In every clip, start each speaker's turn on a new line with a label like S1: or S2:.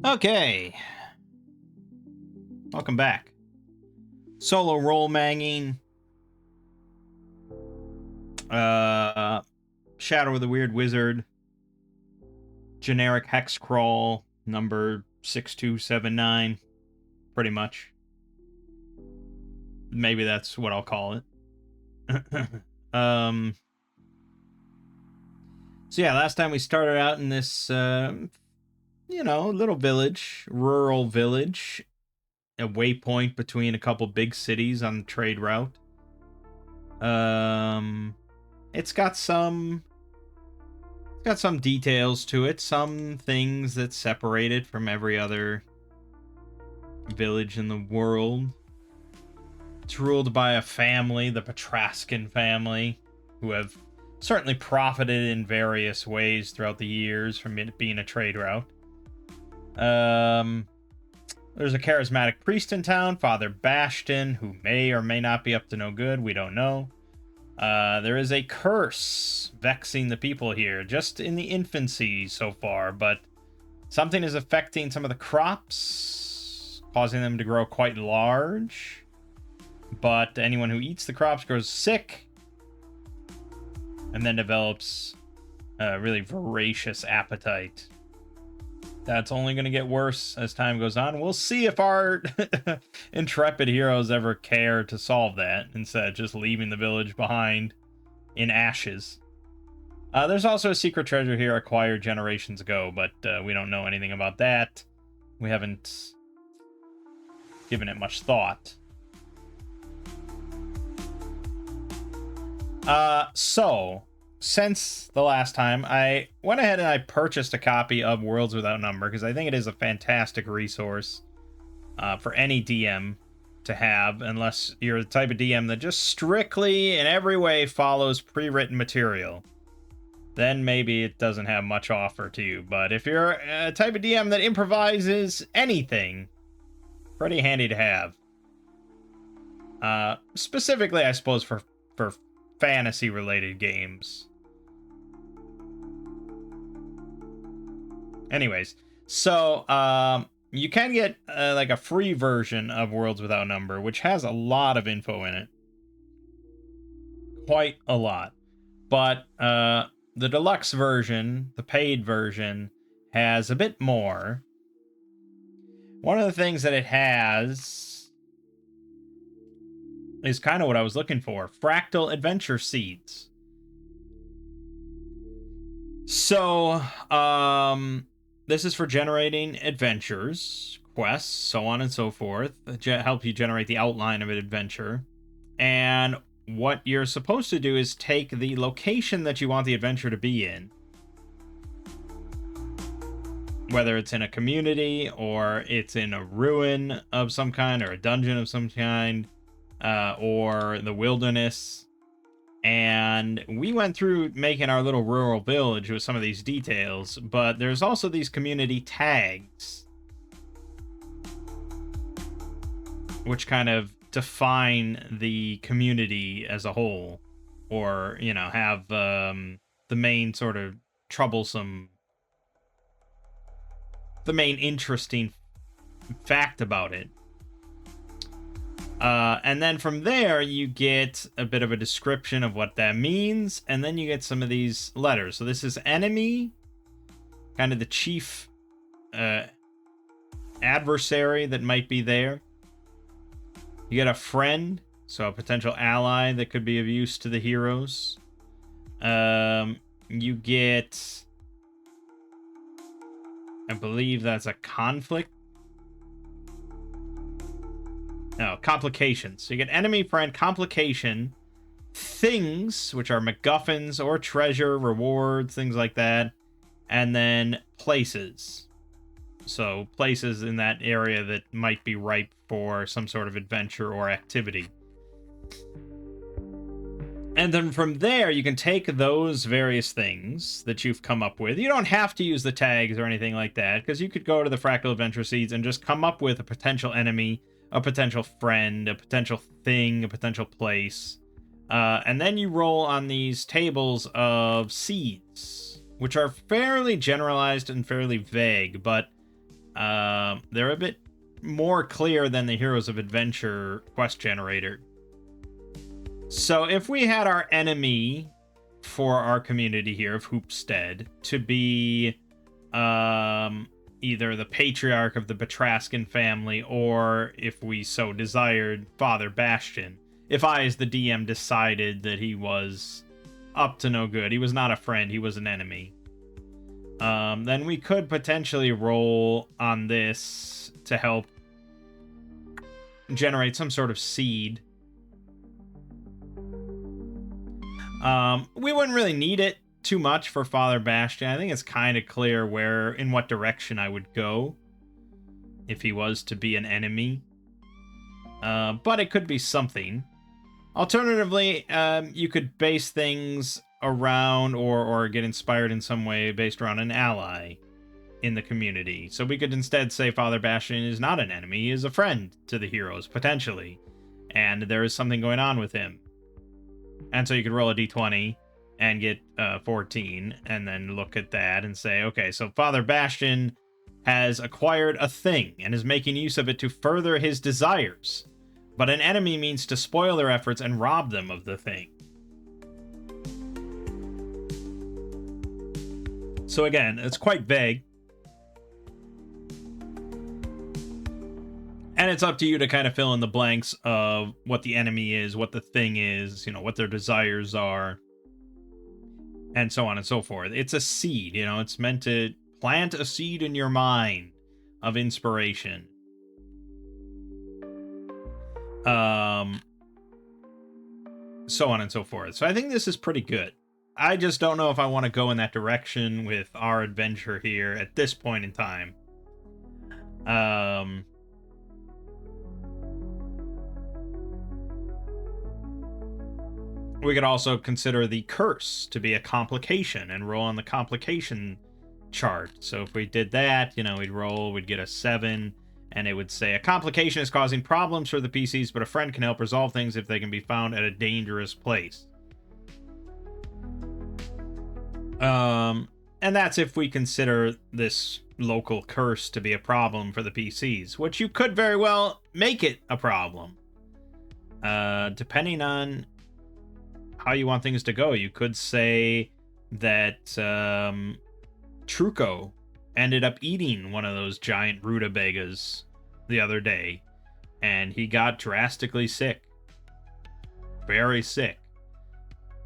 S1: Okay, welcome back. Solo role manging. Shadow of the Weird Wizard. Generic Hexcrawl number 6279. Pretty much. Maybe that's what I'll call it. So yeah, last time we started out in this, little village, rural village, a waypoint between a couple big cities on the trade route. It's got some details to it, some things that separate it from every other village in the world. It's ruled by a family, the Petrascan family, who have certainly profited in various ways throughout the years from it being a trade route. There's a charismatic priest in town, Father Bastion, who may or may not be up to no good. We don't know. There is a curse vexing the people here, just in the infancy so far, but something is affecting some of the crops, causing them to grow quite large. But anyone who eats the crops grows sick, and then develops a really voracious appetite. That's only going to get worse as time goes on. We'll see if our intrepid heroes ever care to solve that, instead of just leaving the village behind in ashes. There's also a secret treasure here acquired generations ago, but we don't know anything about that. We haven't given it much thought. So, since the last time, I went ahead and I purchased a copy of Worlds Without Number, because I think it is a fantastic resource for any DM to have, unless you're the type of DM that just strictly, in every way, follows pre-written material. Then maybe it doesn't have much offer to you. But if you're a type of DM that improvises anything, pretty handy to have. Specifically, I suppose, for fantasy-related games. Anyways, so you can get like a free version of Worlds Without Number, which has a lot of info in it. Quite a lot. But the deluxe version, the paid version, has a bit more. One of the things that it has is kind of what I was looking for. Fractal Adventure Seeds. So, this is for generating adventures, quests, so on and so forth. Help you generate the outline of an adventure. And what you're supposed to do is take the location that you want the adventure to be in. Whether it's in a community, or it's in a ruin of some kind, or a dungeon of some kind, or the wilderness. And we went through making our little rural village with some of these details, but there's also these community tags, which kind of define the community as a whole, or, you know, have the main sort of troublesome, the main interesting fact about it. And then from there, you get a bit of a description of what that means, and then you get some of these letters. So this is enemy, kind of the chief adversary that might be there. You get a friend, so a potential ally that could be of use to the heroes. You get, I believe that's a conflict. No, complications. So you get enemy, friend, complication, things, which are MacGuffins or treasure, rewards, things like that, and then places. So places in that area that might be ripe for some sort of adventure or activity. And then from there, you can take those various things that you've come up with. You don't have to use the tags or anything like that, because you could go to the Fractal Adventure Seeds and just come up with a potential enemy, a potential friend, a potential thing, a potential place. And then you roll on these tables of seeds, which are fairly generalized and fairly vague, but They're a bit more clear than the Heroes of Adventure quest generator. So if we had our enemy for our community here of Hoopstead to be either the patriarch of the Batrascan family, or if we so desired, Father Bastion. If I, as the DM, decided that he was up to no good, he was not a friend, he was an enemy, then we could potentially roll on this to help generate some sort of seed. We wouldn't really need it too much for Father Bastion. I think it's kind of clear in what direction I would go if he was to be an enemy. But it could be something. Alternatively, you could base things around or get inspired in some way based around an ally in the community. So we could instead say Father Bastion is not an enemy, he is a friend to the heroes, potentially. And there is something going on with him. And so you could roll a d20 and get 14, and then look at that and say, okay, so Father Bastion has acquired a thing and is making use of it to further his desires. But an enemy means to spoil their efforts and rob them of the thing. So again, it's quite vague. And it's up to you to kind of fill in the blanks of what the enemy is, what the thing is, what their desires are, and so on and so forth. It's a seed, it's meant to plant a seed in your mind of inspiration. So on and so forth. So I think this is pretty good. I just don't know if I want to go in that direction with our adventure here at this point in time. We could also consider the curse to be a complication and roll on the complication chart. So if we did that, we'd get a 7, and it would say a complication is causing problems for the PCs, but a friend can help resolve things if they can be found at a dangerous place. And that's if we consider this local curse to be a problem for the PCs, which you could very well make it a problem. Depending on how you want things to go, you could say that Truco ended up eating one of those giant rutabagas the other day, and he got drastically sick. Very sick.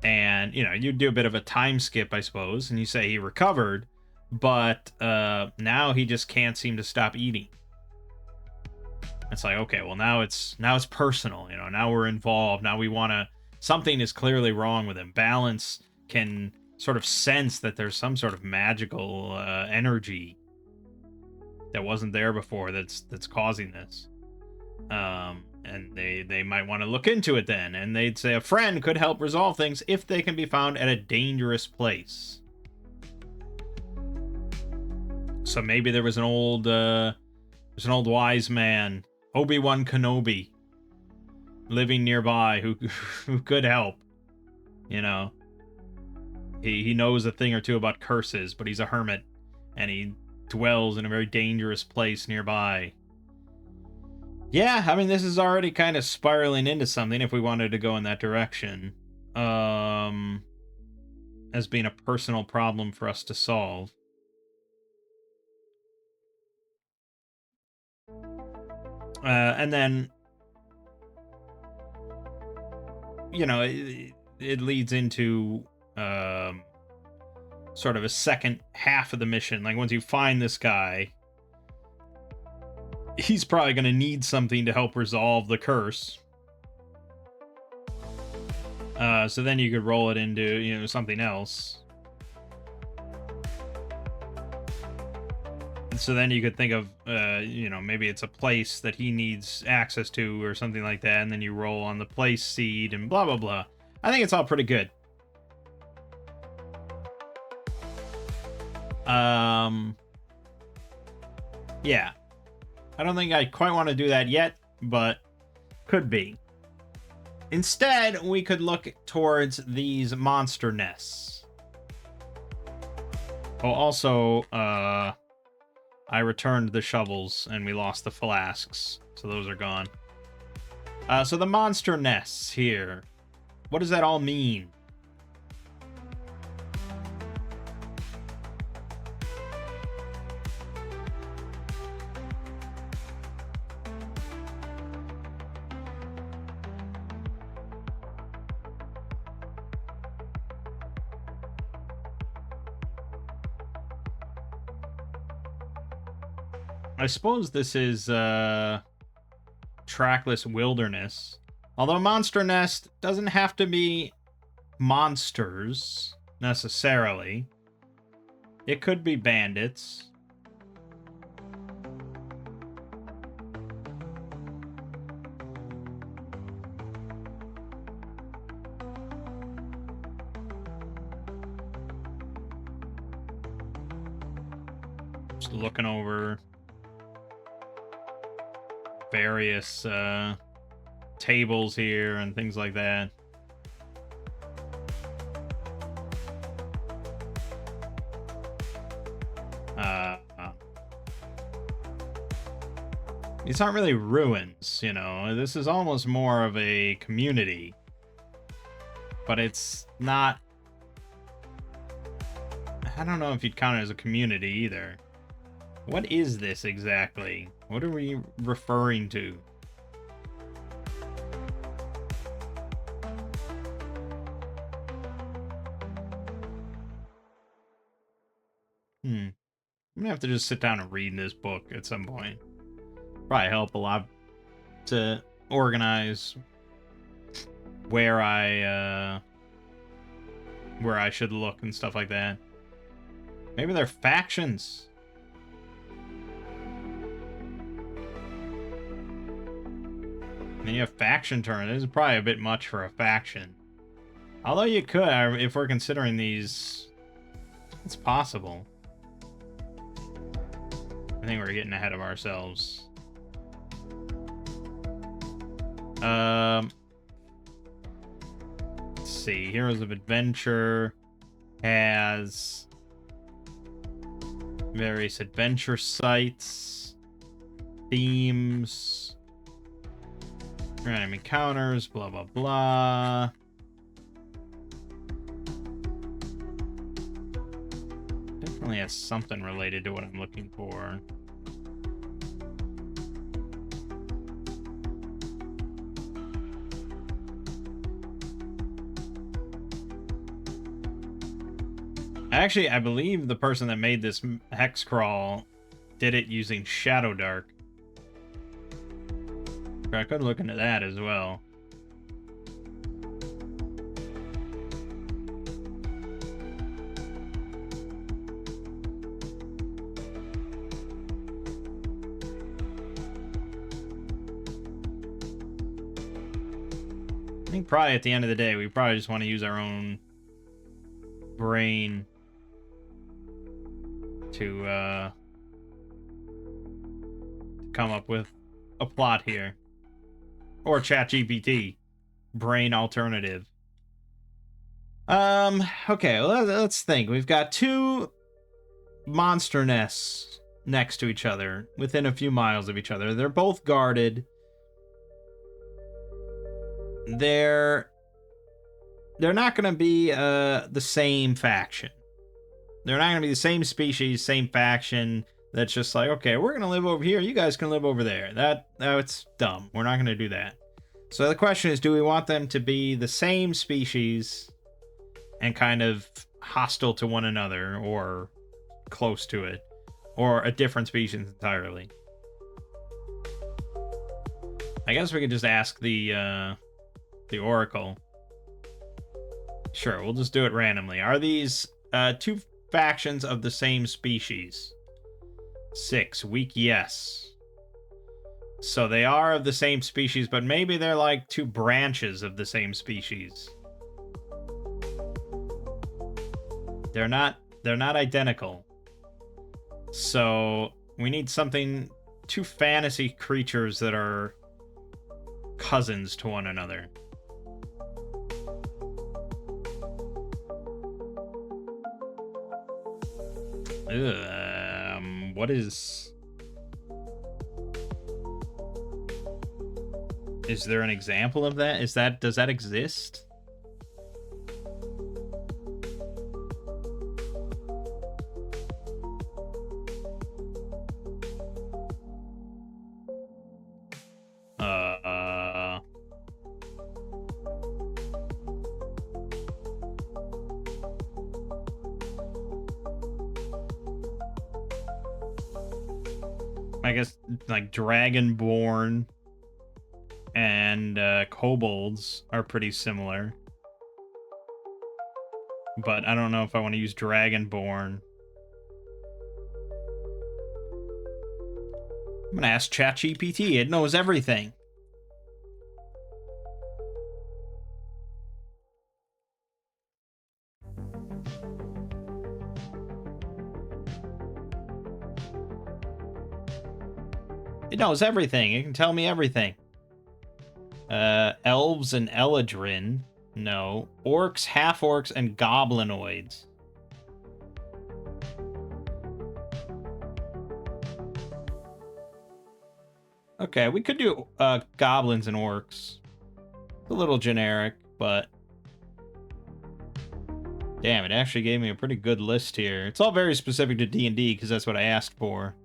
S1: And, you do a bit of a time skip, I suppose, and you say he recovered, but now he just can't seem to stop eating. It's like, okay, well, now it's personal, now we're involved, now we want to... Something is clearly wrong with him. Balance can sort of sense that there's some sort of magical energy that wasn't there before that's causing this. And they might want to look into it then. And they'd say a friend could help resolve things if they can be found at a dangerous place. So maybe there was an old wise man, Obi-Wan Kenobi, living nearby who could help. He knows a thing or two about curses, but he's a hermit and he dwells in a very dangerous place nearby. Yeah, I mean, this is already kind of spiraling into something if we wanted to go in that direction, as being a personal problem for us to solve. And then it leads into sort of a second half of the mission. Like, once you find this guy, he's probably going to need something to help resolve the curse. So then you could roll it into, something else. So then you could think of, maybe it's a place that he needs access to or something like that, and then you roll on the place seed and blah, blah, blah. I think it's all pretty good. Yeah. I don't think I quite want to do that yet, but could be. Instead, we could look towards these monster nests. Oh, also, I returned the shovels, and we lost the flasks, so those are gone. So the monster nests here. What does that all mean? I suppose this is trackless wilderness. Although Monster Nest doesn't have to be monsters, necessarily. It could be bandits. Just looking over various tables here and things like that. These aren't really ruins, you know. This is almost more of a community. But it's not... I don't know if you'd count it as a community either. What is this exactly? What are we referring to? I'm gonna have to just sit down and read this book at some point. Probably help a lot to organize where I should look and stuff like that. Maybe they're factions. And then you have faction turn. This is probably a bit much for a faction. Although you could, if we're considering these, it's possible. I think we're getting ahead of ourselves. Let's see. Heroes of Adventure has various adventure sites, themes, random encounters, blah, blah, blah. Definitely has something related to what I'm looking for. Actually, I believe the person that made this Hexcrawl did it using Shadow Dark. I could look into that as well. I think probably at the end of the day, we probably just want to use our own brain to come up with a plot here. Or ChatGPT. Brain alternative. Okay, well, let's think. We've got two monster nests next to each other, within a few miles of each other. They're both guarded. They're not going to be the same faction. They're not going to be the same species, same faction. That's just like, okay, we're going to live over here. You guys can live over there. That's dumb. We're not going to do that. So the question is, do we want them to be the same species and kind of hostile to one another or close to it, or a different species entirely? I guess we could just ask the Oracle. Sure, we'll just do it randomly. Are these two factions of the same species? 6. Weak, yes. So they are of the same species, but maybe they're like two branches of the same species. They're not identical. So we need something, two fantasy creatures that are cousins to one another. What is... Is there an example of that? Does that exist? I guess like Dragonborn and kobolds are pretty similar, but I don't know if I want to use Dragonborn. I'm gonna ask ChatGPT. It knows everything. It knows everything. It can tell me everything. Elves and Eladrin. No. Orcs, half-orcs, and goblinoids. Okay, we could do goblins and orcs. It's a little generic, but... Damn, it actually gave me a pretty good list here. It's all very specific to D&D, because that's what I asked for.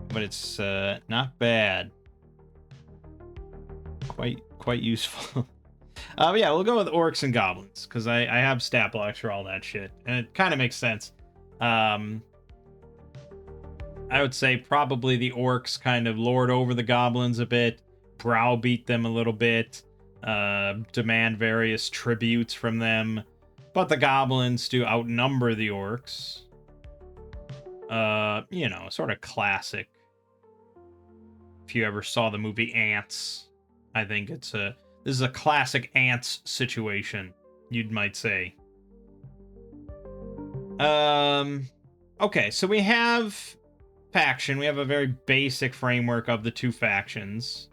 S1: But it's not bad. Quite useful. Yeah, we'll go with orcs and goblins, because I have stat blocks for all that shit, and it kind of makes sense. I would say probably the orcs kind of lord over the goblins a bit, browbeat them a little bit, demand various tributes from them, but the goblins do outnumber the orcs. You know, sort of classic. If you ever saw the movie Ants, I think this is a classic Ants situation, you might say. Okay, so we have faction. We have a very basic framework of the two factions.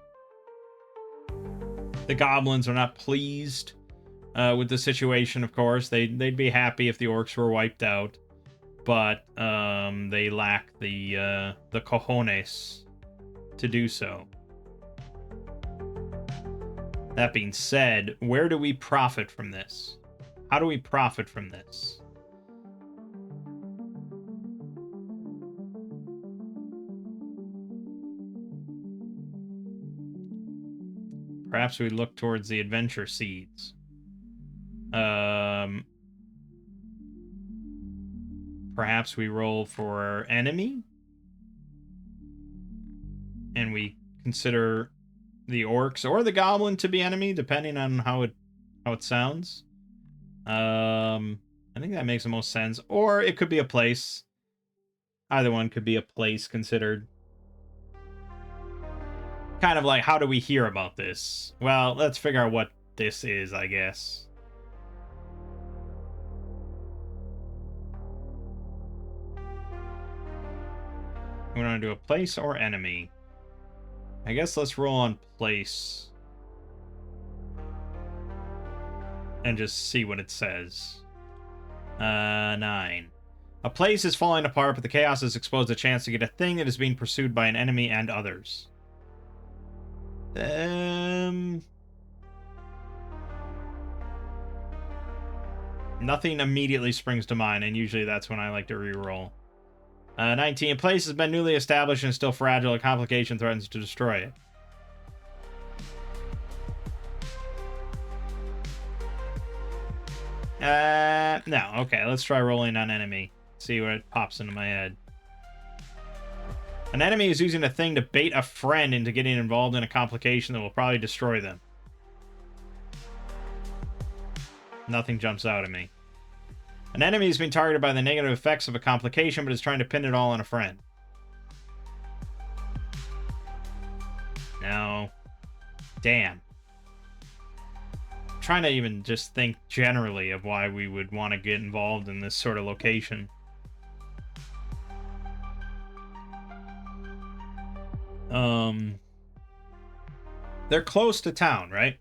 S1: The goblins are not pleased with the situation, of course. They'd be happy if the orcs were wiped out, but they lack the cojones to do so. That being said, where do we profit from this? How do we profit from this? Perhaps we look towards the adventure seeds. Perhaps we roll for enemy, and we consider the orcs or the goblin to be enemy, depending on how it sounds. I think that makes the most sense. Or it could be a place. Either one could be a place considered. Kind of like, how do we hear about this? Well, let's figure out what this is, I guess. We want to do a place or enemy. I guess let's roll on place. And just see what it says. 9. A place is falling apart, but the chaos has exposed a chance to get a thing that is being pursued by an enemy and others. Nothing immediately springs to mind, and usually that's when I like to reroll. 19. A place has been newly established and is still fragile. A complication threatens to destroy it. No. Okay, let's try rolling on enemy. See what pops into my head. An enemy is using a thing to bait a friend into getting involved in a complication that will probably destroy them. Nothing jumps out at me. An enemy has been targeted by the negative effects of a complication, but is trying to pin it all on a friend. No. Damn. I'm trying to even just think generally of why we would want to get involved in this sort of location. They're close to town, right?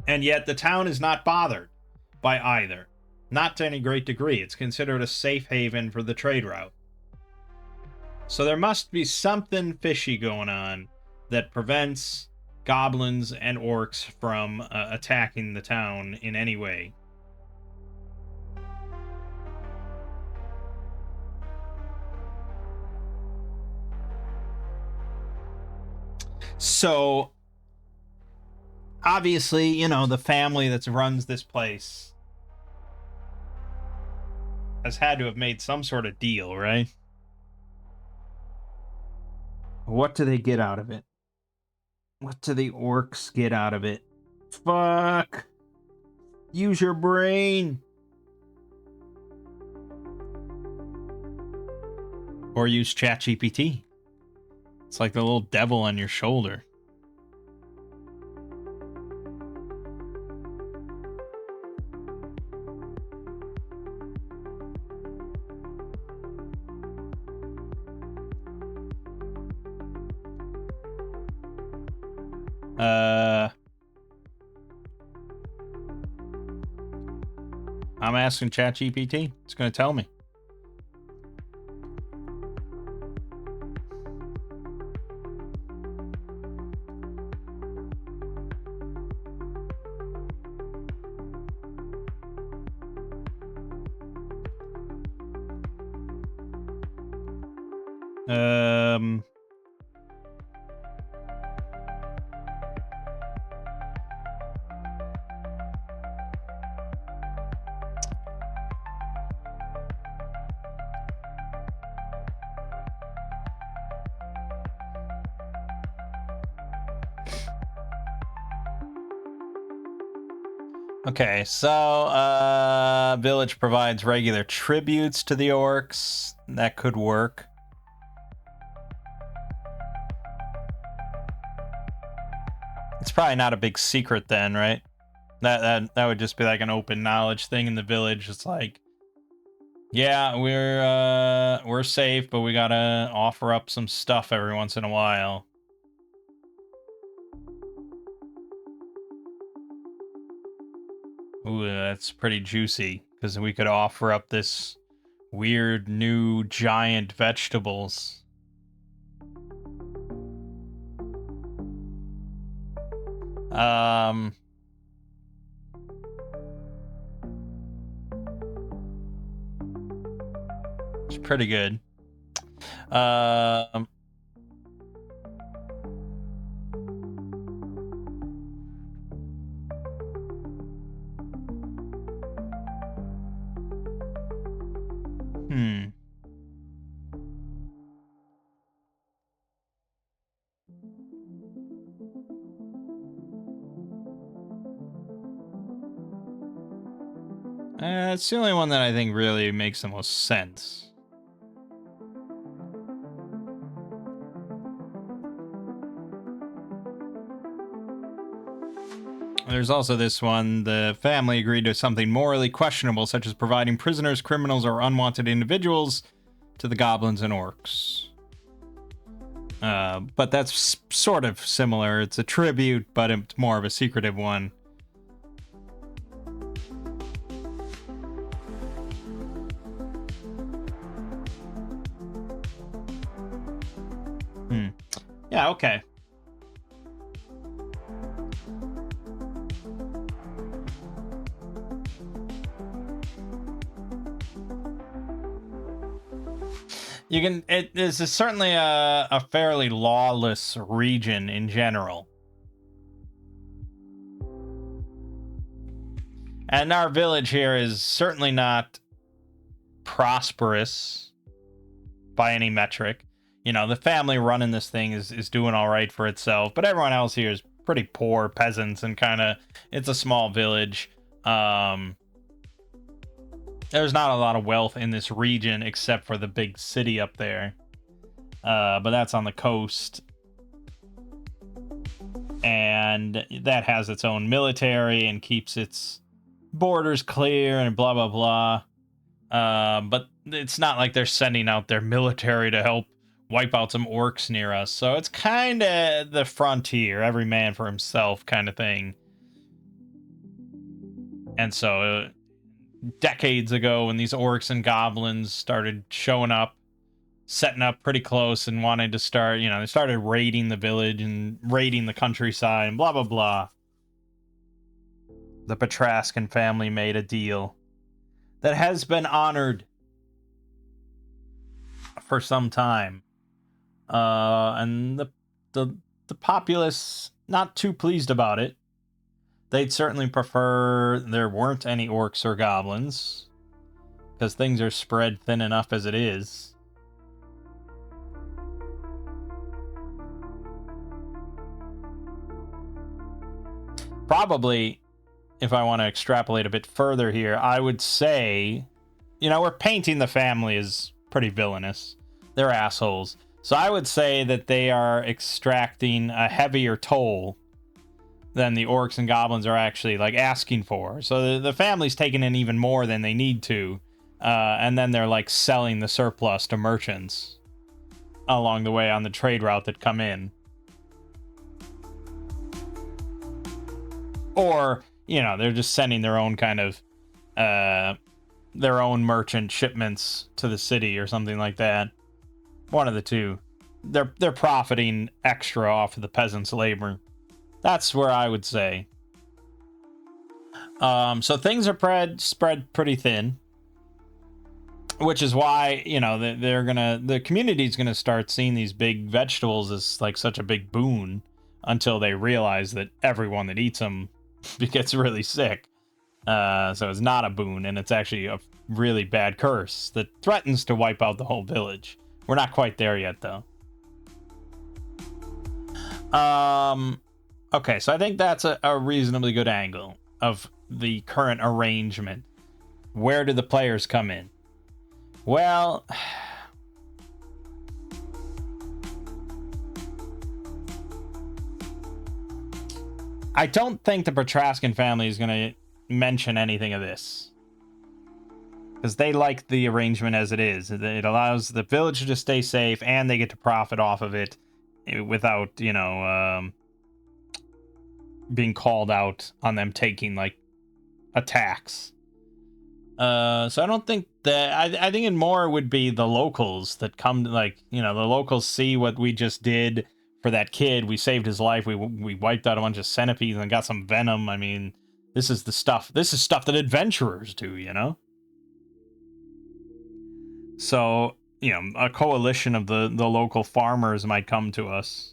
S1: And yet the town is not bothered by either. Not to any great degree. It's considered a safe haven for the trade route. So there must be something fishy going on that prevents goblins and orcs from attacking the town in any way. So, obviously, you know, the family that runs this place has had to have made some sort of deal, right? What do they get out of it? What do the orcs get out of it? Fuck! Use your brain! Or use ChatGPT. It's like the little devil on your shoulder. I'm asking ChatGPT. It's going to tell me. Okay, so village provides regular tributes to the orcs. That could work. It's probably not a big secret then, right? That would just be like an open knowledge thing in the village. It's like, yeah, we're safe, but we gotta offer up some stuff every once in a while. Ooh, that's pretty juicy, because we could offer up this weird new giant vegetables. It's pretty good. It's the only one that I think really makes the most sense. There's also this one. The family agreed to something morally questionable, such as providing prisoners, criminals, or unwanted individuals to the goblins and orcs. But that's sort of similar. It's a tribute, but it's more of a secretive one. Yeah, okay. You can. It is certainly a fairly lawless region in general, and our village here is certainly not prosperous by any metric. You know, the family running this thing is doing all right for itself, but everyone else here is pretty poor peasants and kind of, it's a small village. There's not a lot of wealth in this region except for the big city up there. But that's on the coast. And that has its own military and keeps its borders clear and blah, blah, blah. But it's not like they're sending out their military to help wipe out some orcs near us. So it's kind of the frontier, every man for himself kind of thing. And so decades ago when these orcs and goblins started showing up, setting up pretty close and wanted to start, they started raiding the village and raiding the countryside and blah, blah, blah. The Petrascan family made a deal that has been honored for some time. And the populace not too pleased about it. They'd certainly prefer there weren't any orcs or goblins, because things are spread thin enough as it is. Probably, if I want to extrapolate a bit further here, I would say, we're painting the family as pretty villainous. They're assholes. So I would say that they are extracting a heavier toll than the orcs and goblins are actually asking for. So the family's taking in even more than they need to, and then they're selling the surplus to merchants along the way on the trade route that come in. Or, they're just sending their own kind of their own merchant shipments to the city or something like that. One of the two. They're profiting extra off of the peasants' labor. That's where I would say. So things are spread pretty thin, which is why the community's gonna start seeing these big vegetables as such a big boon until they realize that everyone that eats them gets really sick. So it's not a boon, and it's actually a really bad curse that threatens to wipe out the whole village. We're not quite there yet, though. Okay, so I think that's a reasonably good angle of the current arrangement. Where do the players come in? Well, I don't think the Petrascan family is going to mention anything of this, because they like the arrangement as it is. It allows the village to stay safe, and they get to profit off of it without, being called out on them taking a tax. So I don't think that. I think it more would be the locals that come to, the locals see what we just did for that kid. We saved his life. We wiped out a bunch of centipedes and got some venom. I mean, this is the stuff. This is stuff that adventurers do, So, a coalition of the local farmers might come to us.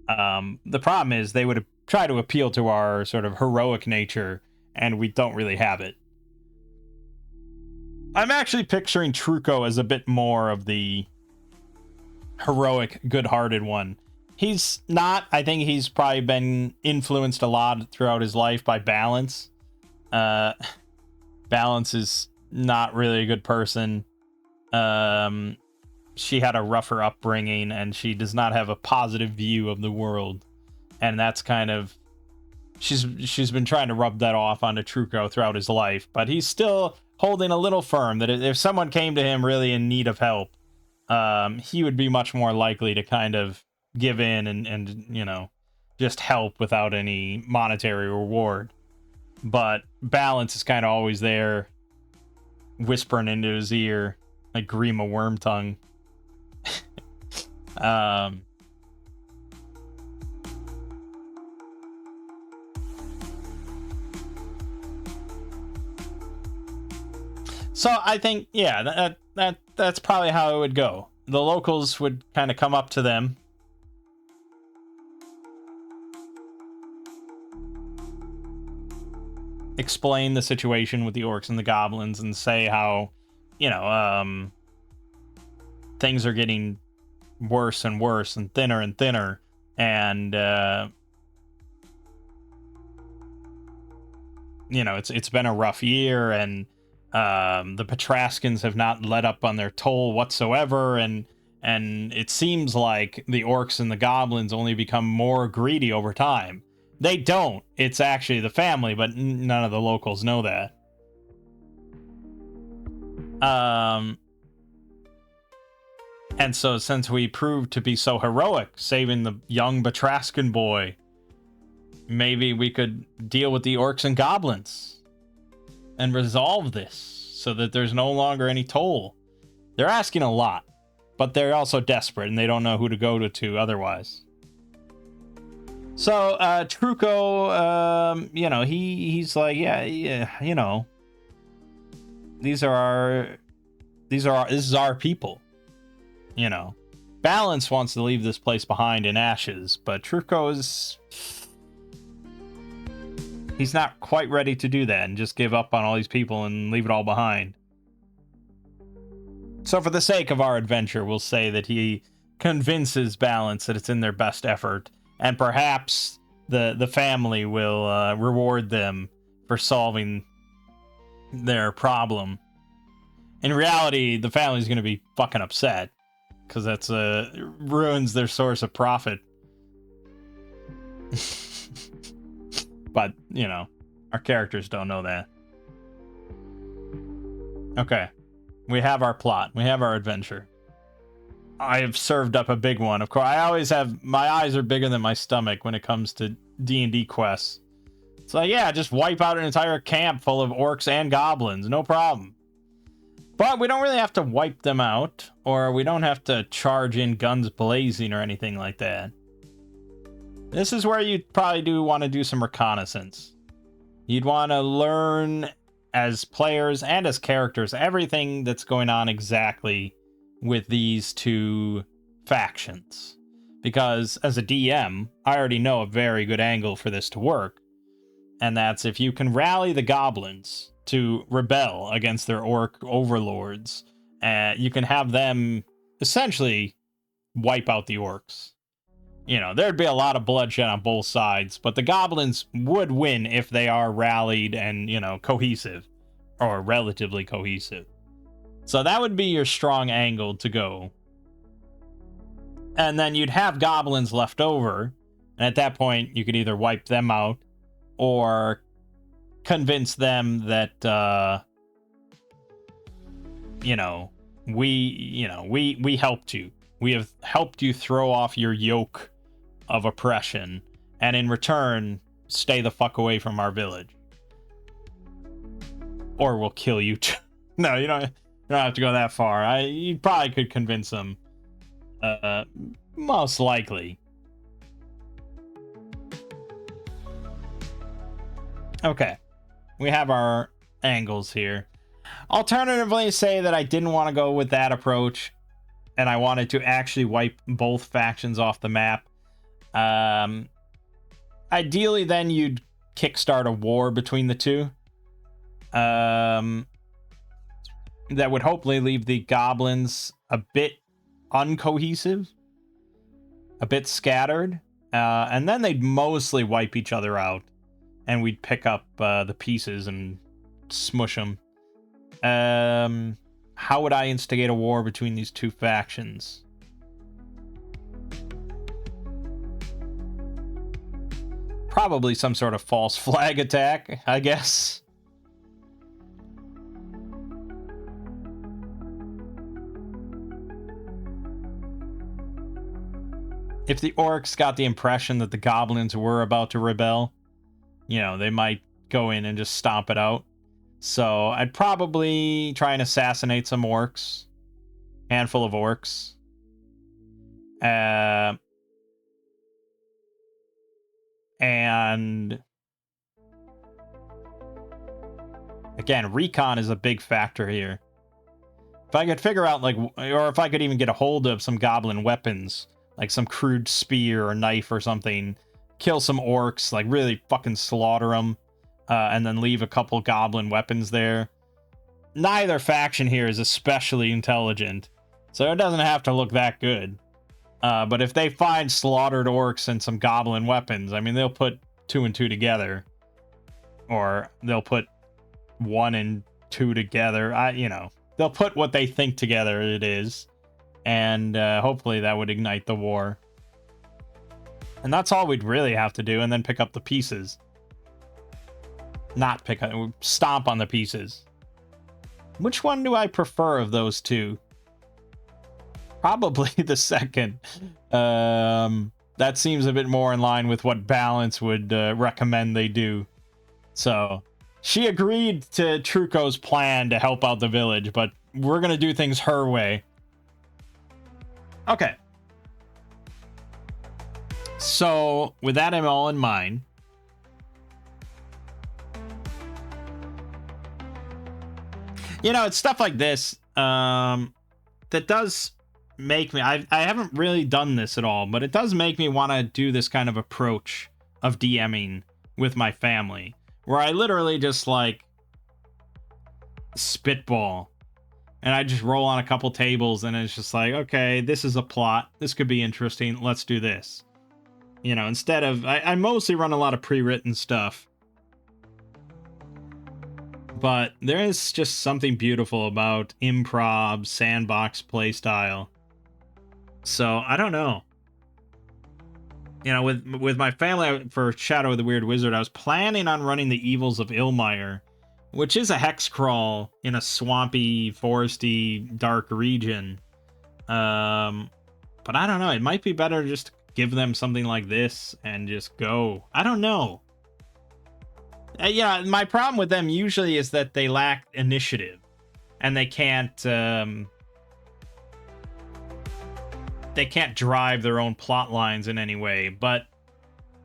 S1: The problem is they would try to appeal to our sort of heroic nature, and we don't really have it. I'm actually picturing Truco as a bit more of the heroic, good-hearted one. He's not. I think he's probably been influenced a lot throughout his life by Balance. Balance is not really a good person. She had a rougher upbringing, and she does not have a positive view of the world. And that's kind of... She's been trying to rub that off onto Truco throughout his life, but he's still holding a little firm that if someone came to him really in need of help, he would be much more likely to kind of give in and just help without any monetary reward. But Balance is kind of always there, whispering into his ear like Grima Wormtongue. So I think, yeah, that's probably how it would go. The locals would kind of come up to them, explain the situation with the orcs and the goblins, and say how, things are getting worse and worse and thinner, and it's been a rough year, and the Petrascans have not let up on their toll whatsoever, and it seems like the orcs and the goblins only become more greedy over time. They don't. It's actually the family, but none of the locals know that. And so since we proved to be so heroic, saving the young Petrascan boy, maybe we could deal with the orcs and goblins. and resolve this so that there's no longer any toll. They're asking a lot, but they're also desperate and they don't know who to go to otherwise. So Truco, you know, he's like, yeah, you know, this is our people, you know. Balance wants to leave this place behind in ashes, but Truco he's not quite ready to do that and just give up on all these people and leave it all behind. So for the sake of our adventure, we'll say that he convinces Balance that it's in their best effort, and perhaps the family will reward them for solving their problem. In reality, the family's going to be fucking upset, because that's ruins their source of profit. But, you know, our characters don't know that. Okay. We have our plot. We have our adventure. I have served up a big one. Of course, I always have... My eyes are bigger than my stomach when it comes to D&D quests. It's like, yeah, just wipe out an entire camp full of orcs and goblins. No problem. But we don't really have to wipe them out, or we don't have to charge in guns blazing or anything like that. This is where you probably do want to do some reconnaissance. You'd want to learn as players and as characters everything that's going on exactly with these two factions. Because as a DM, I already know a very good angle for this to work. And that's if you can rally the goblins to rebel against their orc overlords, you can have them essentially wipe out the orcs. You know, there'd be a lot of bloodshed on both sides, but the goblins would win if they are rallied and, you know, cohesive, or relatively cohesive. So that would be your strong angle to go. And then you'd have goblins left over, and at that point, you could either wipe them out, or convince them that, you know, we helped you. We have helped you throw off your yoke of oppression, and in return, stay the fuck away from our village. Or we'll kill you too. No, you don't have to go that far. You probably could convince them. Most likely. Okay. We have our angles here. Alternatively, say that I didn't want to go with that approach, and I wanted to actually wipe both factions off the map. Ideally, then you'd kickstart a war between the two. That would hopefully leave the goblins a bit uncohesive, a bit scattered, and then they'd mostly wipe each other out, and we'd pick up the pieces and smush them. How would I instigate a war between these two factions? Probably some sort of false flag attack, I guess. If the orcs got the impression that the goblins were about to rebel, you know, they might go in and just stomp it out. So I'd probably try and assassinate some orcs. Handful of orcs. And again, recon is a big factor here. If I could figure out, like, or if I could even get a hold of some goblin weapons, like some crude spear or knife or something, kill some orcs, like really fucking slaughter them, and then leave a couple goblin weapons there. Neither faction here is especially intelligent, so it doesn't have to look that good. But if they find slaughtered orcs and some goblin weapons, I mean, they'll put 2 and 2 together. Or they'll put 1 and 2 together. You know, they'll put what they think together it is. And hopefully that would ignite the war. And that's all we'd really have to do, and then pick up the pieces. Not pick up, stomp on the pieces. Which one do I prefer of those two? Probably the second. That seems a bit more in line with what Balance would recommend they do. So, She agreed to Truco's plan to help out the village, but we're gonna do things her way. Okay. So, with that all in mind, you know, it's stuff like this that does make me... I haven't really done this at all, but it does make me want to do this kind of approach of DMing with my family, where I literally just, like, spitball. And I just roll on a couple tables, and it's just like, okay, this is a plot. This could be interesting. Let's do this. You know, instead of... I mostly run a lot of pre-written stuff. But there is just something beautiful about improv, sandbox playstyle. So, I don't know. You know, with my family for Shadow of the Weird Wizard, I was planning on running the Evils of Ilmire, which is a hexcrawl in a swampy, foresty, dark region. But I don't know. It might be better just to give them something like this and just go. I don't know. Yeah, my problem with them usually is that they lack initiative, and they can't drive their own plot lines in any way. But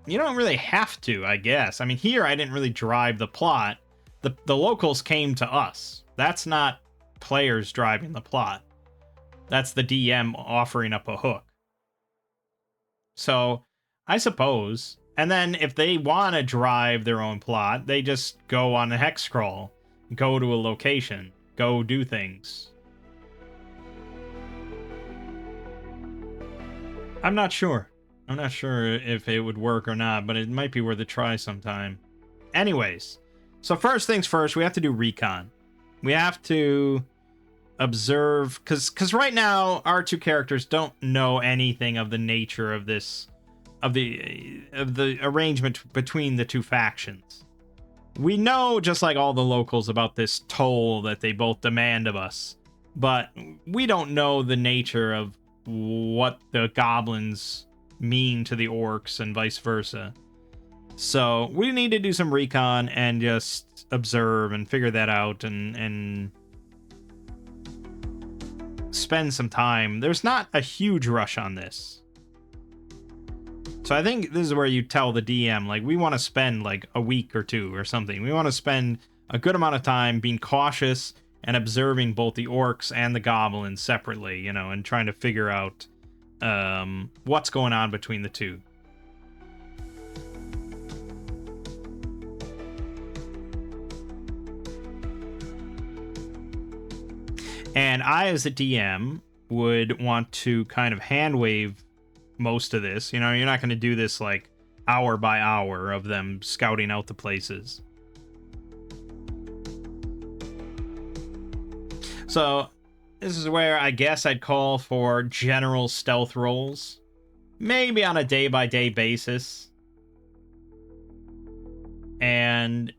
S1: you don't really have to, I guess. I mean, here I didn't really drive the plot. The locals came to us. That's not players driving the plot. That's the DM offering up a hook. So, I suppose. And then if they want to drive their own plot, they just go on a hexcrawl, go to a location, go do things. I'm not sure. I'm not sure if it would work or not, but it might be worth a try sometime. Anyways, so first things first, we have to do recon. We have to observe, because right now our two characters don't know anything of the nature of this, of the arrangement between the two factions. We know, just like all the locals, about this toll that they both demand of us, but we don't know the nature of what the goblins mean to the orcs and vice versa. So we need to do some recon and just observe and figure that out and spend some time. There's not a huge rush on this. So I think this is where you tell the DM, like, we want to spend like a week or two or something. We want to spend a good amount of time being cautious and observing both the orcs and the goblins separately, you know, and trying to figure out what's going on between the two. And I, as a DM, would want to kind of hand wave most of this. You know, you're not going to do this like hour by hour of them scouting out the places. So this is where I guess I'd call for general stealth rolls, maybe on a day-by-day basis. And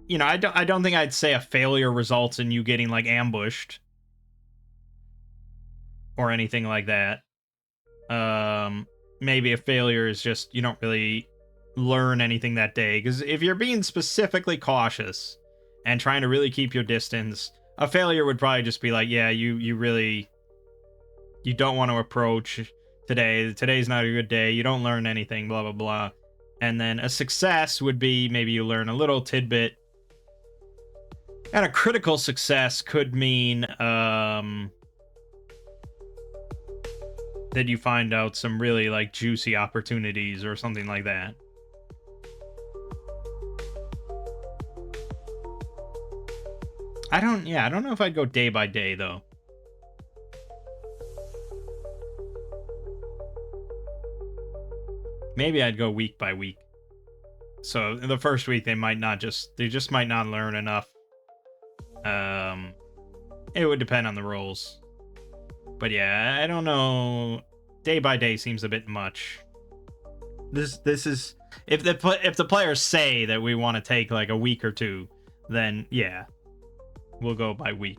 S1: you know, I don't think I'd say a failure results in you getting like ambushed or anything like that. Maybe a failure is just you don't really learn anything that day, because if you're being specifically cautious and trying to really keep your distance, a failure would probably just be like, yeah, you don't want to approach today. Today's not a good day. You don't learn anything, blah, blah, blah. And then a success would be maybe you learn a little tidbit. And a critical success could mean that you find out some really like juicy opportunities or something like that. I don't know if I'd go day by day though. Maybe I'd go week by week. So in the first week they just might not learn enough. It would depend on the roles. But yeah, I don't know. Day by day seems a bit much. This is if the players say that we want to take like a week or two, then yeah, we'll go by week.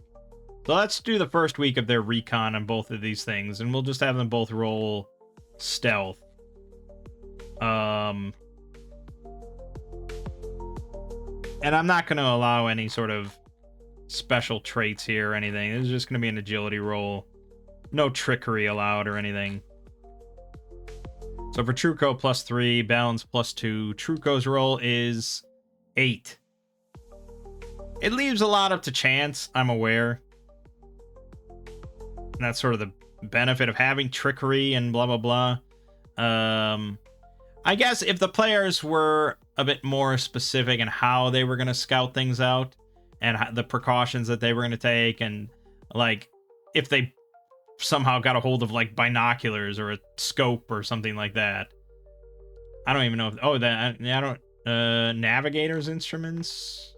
S1: So let's do the first week of their recon on both of these things, and we'll just have them both roll stealth. And I'm not going to allow any sort of special traits here or anything. This is just going to be an agility roll. No trickery allowed or anything. So for Truco, +3, balance +2. Truco's roll is 8. It leaves a lot up to chance, I'm aware. And that's sort of the benefit of having trickery and blah, blah, blah. I guess if the players were a bit more specific in how they were going to scout things out and the precautions that they were going to take, and like if they somehow got a hold of like binoculars or a scope or something like that. I don't even know if, oh, that, I don't, navigator's instruments.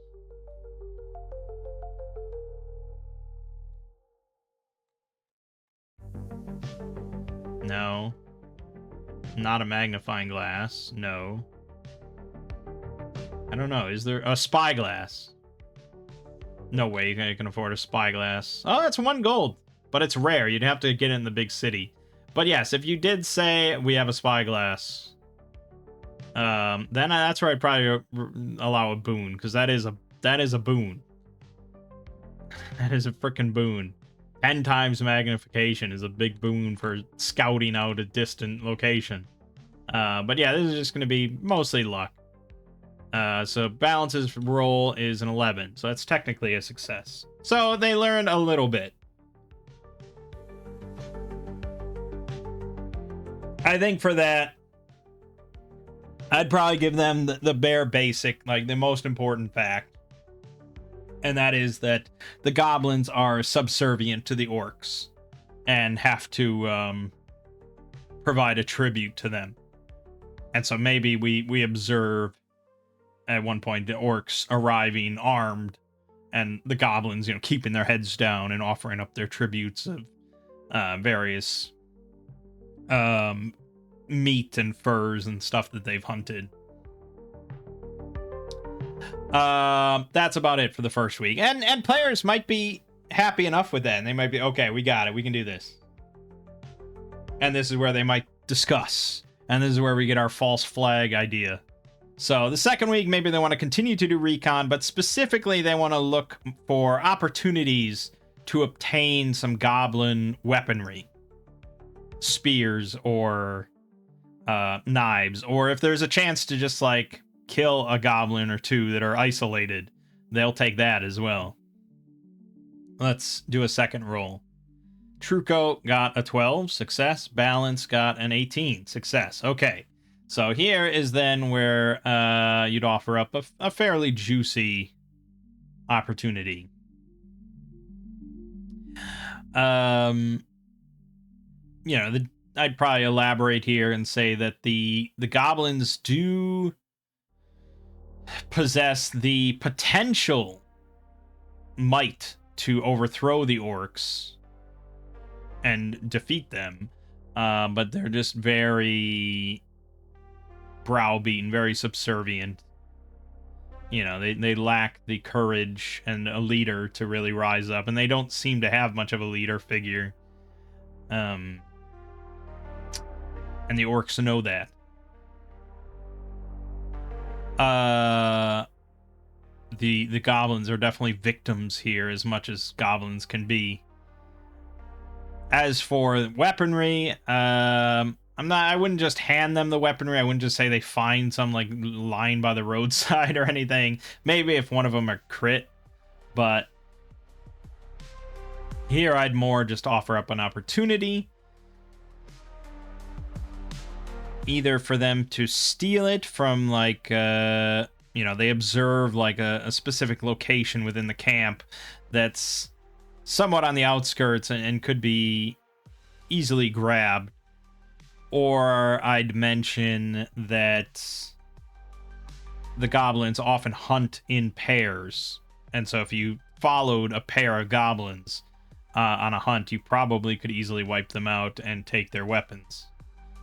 S1: No. Not a magnifying glass. No. I don't know. Is there a spyglass? No way you can afford a spyglass. Oh, that's 1 gold. But it's rare. You'd have to get it in the big city. But yes, if you did say we have a spyglass, then that's where I'd probably allow a boon, because that is a boon. That is a freaking boon. 10 times magnification is a big boon for scouting out a distant location. But yeah, this is just going to be mostly luck. So balance's roll is an 11, so that's technically a success. So they learned a little bit. I think for that, I'd probably give them the bare basic, like the most important fact. And that is that the goblins are subservient to the orcs and have to provide a tribute to them. And so maybe we observe at one point the orcs arriving armed and the goblins, you know, keeping their heads down and offering up their tributes of various meat and furs and stuff that they've hunted. That's about it for the first week. And players might be happy enough with that, and they might be, okay, we got it, we can do this. And this is where they might discuss. And this is where we get our false flag idea. So the second week, maybe they want to continue to do recon, but specifically they want to look for opportunities to obtain some goblin weaponry. Spears or knives, or if there's a chance to just like kill a goblin or two that are isolated, they'll take that as well. Let's do a second roll. Truco got a 12, success. Balance got an 18, success. Okay, so here is then where you'd offer up a fairly juicy opportunity. You know, I'd probably elaborate here and say that the goblins do possess the potential might to overthrow the orcs and defeat them, but they're just very browbeaten, very subservient. You know, they lack the courage and a leader to really rise up, and they don't seem to have much of a leader figure. And the orcs know that. The goblins are definitely victims here, as much as goblins can be. As for weaponry, I wouldn't just hand them the weaponry. I wouldn't just say they find some like lying by the roadside or anything. Maybe if one of them are crit, but here I'd more just offer up an opportunity. Either for them to steal it from like you know, they observe like a specific location within the camp that's somewhat on the outskirts and could be easily grabbed. Or I'd mention that the goblins often hunt in pairs, and so if you followed a pair of goblins on a hunt, you probably could easily wipe them out and take their weapons.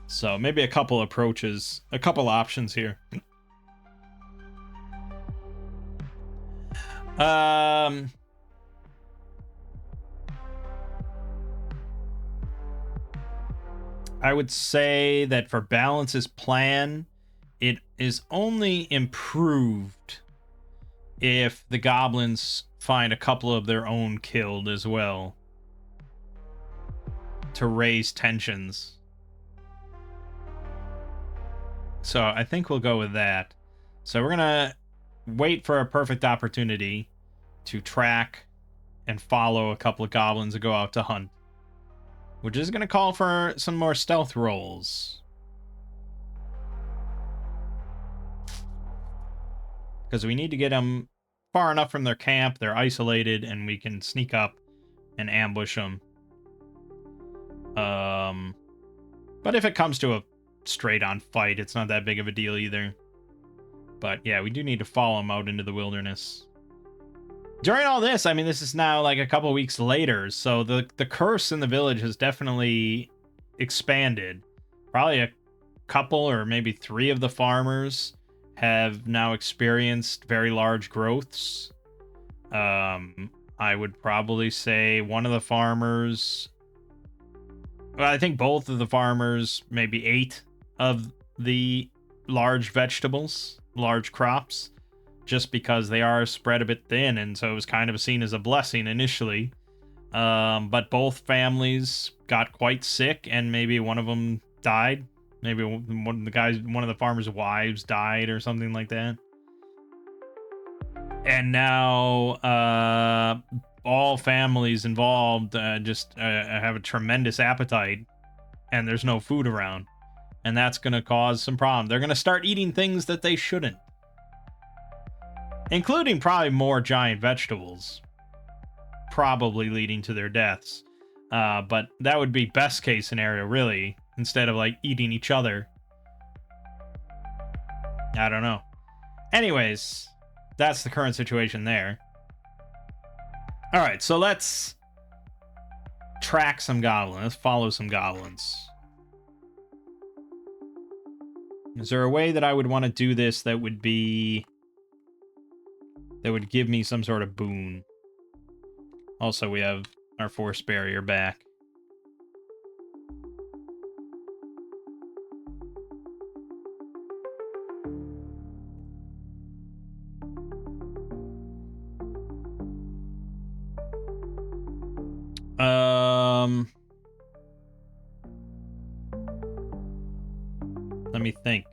S1: So maybe a couple approaches, a couple options here. I would say that for Balance's plan, it is only improved if the goblins find a couple of their own killed as well, to raise tensions. So I think we'll go with that. So we're gonna wait for a perfect opportunity to track and follow a couple of goblins to go out to hunt, which is gonna call for some more stealth rolls, because we need to get them far enough from their camp, they're isolated, and we can sneak up and ambush them. But if it comes to a straight-on fight, it's not that big of a deal either. But yeah, we do need to follow them out into the wilderness. During all this, I mean, this is now like a couple weeks later, so the curse in the village has definitely expanded. Probably a couple or maybe 3 of the farmers have now experienced very large growths. I would probably say one of the farmers... Well, I think both of the farmers, maybe 8 of the large vegetables, large crops, just because they are spread a bit thin, and so it was kind of seen as a blessing initially. But both families got quite sick, and maybe one of them died. Maybe one of the farmers' wives died or something like that. And now all families involved just have a tremendous appetite, and there's no food around. And that's going to cause some problems. They're going to start eating things that they shouldn't, including probably more giant vegetables, probably leading to their deaths. But that would be best case scenario, really, instead of like eating each other. I don't know. Anyways, that's the current situation there. All right, so let's track some goblins. Let's follow some goblins. Is there a way that I would want to do this that would give me some sort of boon? Also, we have our force barrier back. Let me think.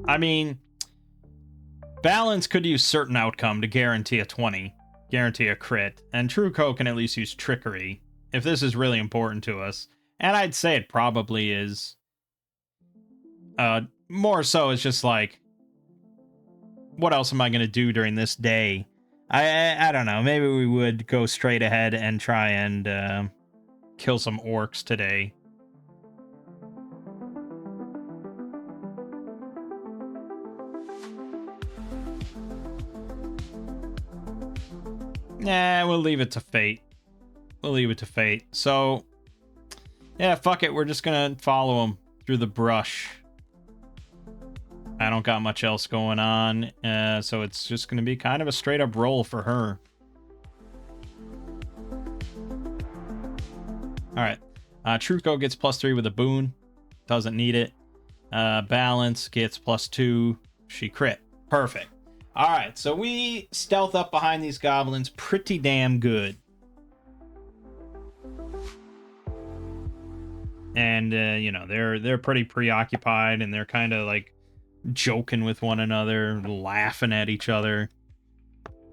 S1: I mean, balance could use certain outcome to guarantee a 20, guarantee a crit, and Truco can at least use trickery if this is really important to us. And I'd say it probably is. More so, it's just like, what else am I going to do during this day? I don't know. Maybe we would go straight ahead and try and kill some orcs today. Nah, we'll leave it to fate. We'll leave it to fate. So, yeah, fuck it. We're just going to follow him through the brush. I don't got much else going on, so it's just going to be kind of a straight-up roll for her. Alright. Truco gets +3 with a boon. Doesn't need it. Balance gets +2. She crit. Perfect. Alright, so we stealth up behind these goblins pretty damn good. And, you know, they're pretty preoccupied, and they're kind of, like, joking with one another, laughing at each other.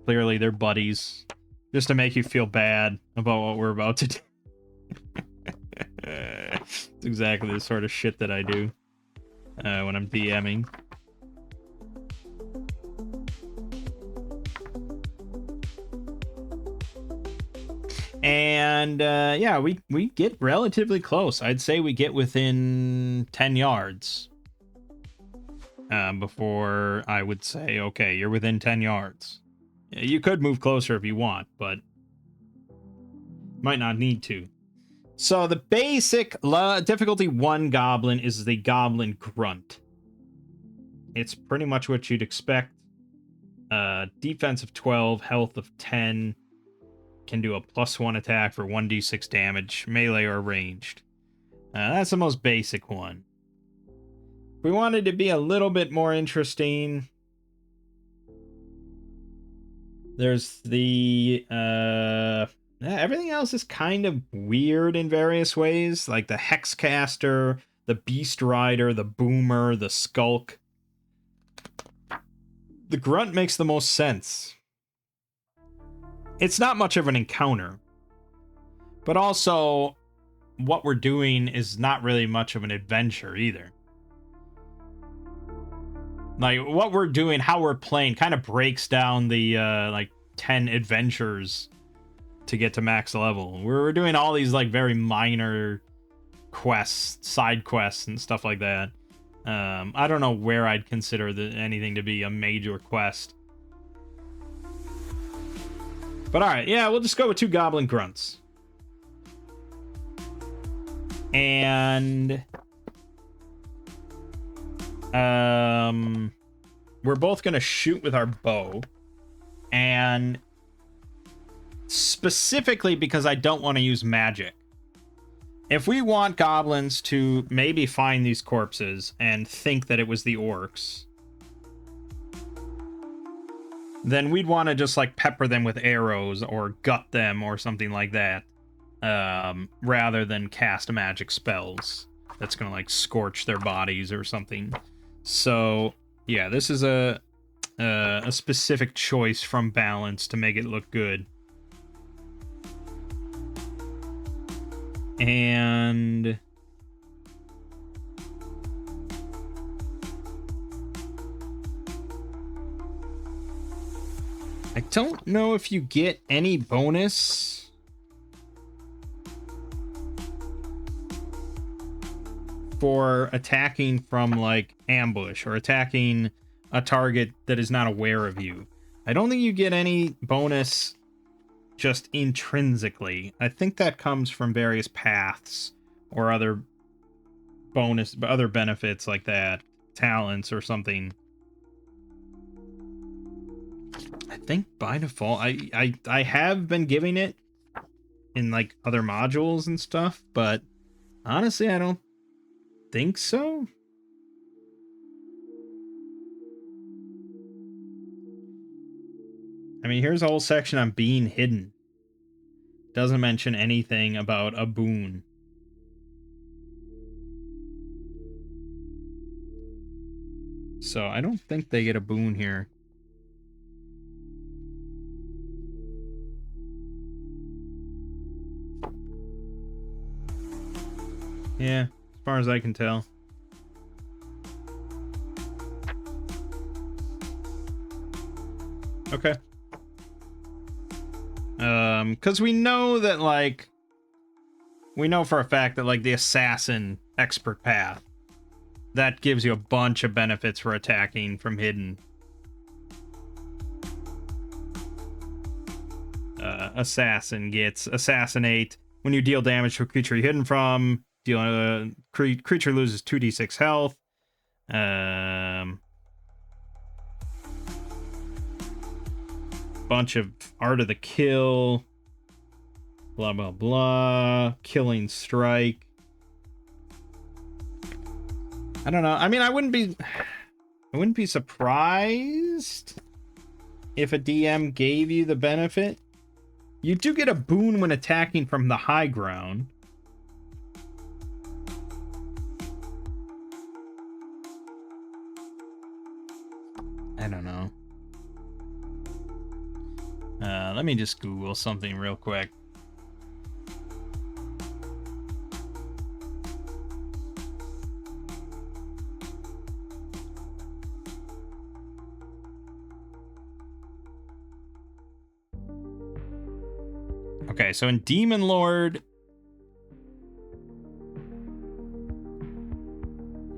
S1: Clearly they're buddies, just to make you feel bad about what we're about to do. It's exactly the sort of shit that I do when I'm DMing. And yeah, we get relatively close. I'd say we get within 10 yards. Before I would say, okay, you're within 10 yards. You could move closer if you want, but might not need to. So the basic difficulty 1 goblin is the goblin grunt. It's pretty much what you'd expect. Defense of 12, health of 10, can do a +1 attack for 1d6 damage, melee or ranged. That's the most basic one. If we wanted to be a little bit more interesting, there's the everything else is kind of weird in various ways, like the Hexcaster, the Beast Rider, the Boomer, the Skulk. The Grunt makes the most sense. It's not much of an encounter, but also what we're doing is not really much of an adventure either. Like, what we're doing, how we're playing, kind of breaks down the, like, 10 adventures to get to max level. We're doing all these, like, very minor quests, side quests, and stuff like that. I don't know where I'd consider anything to be a major quest. But alright, yeah, we'll just go with 2 Goblin Grunts. And we're both gonna shoot with our bow, and specifically because I don't want to use magic. If we want goblins to maybe find these corpses and think that it was the orcs, then we'd want to just like pepper them with arrows or gut them or something like that, rather than cast magic spells that's gonna like scorch their bodies or something. So yeah, this is a specific choice from balance to make it look good. And I don't know if you get any bonus for attacking from like ambush or attacking a target that is not aware of you. I don't think you get any bonus just intrinsically. I think that comes from various paths or other benefits like that, talents or something. I think by default, I have been giving it in like other modules and stuff, but honestly, I don't think so. I mean, here's a whole section on being hidden. Doesn't mention anything about a boon. So I don't think they get a boon here. Yeah, as far as I can tell. Okay. Because we know that, like, we know for a fact that, like, the assassin expert path, that gives you a bunch of benefits for attacking from hidden. Assassin gets assassinate. When you deal damage to a creature you're hidden from, creature loses 2d6 health. Bunch of Art of the Kill, blah blah blah, Killing Strike. I don't know. I mean, I wouldn't be surprised if a DM gave you the benefit. You do get a boon when attacking from the high ground. I don't know. Let me just Google something real quick. Okay, so in Demon Lord,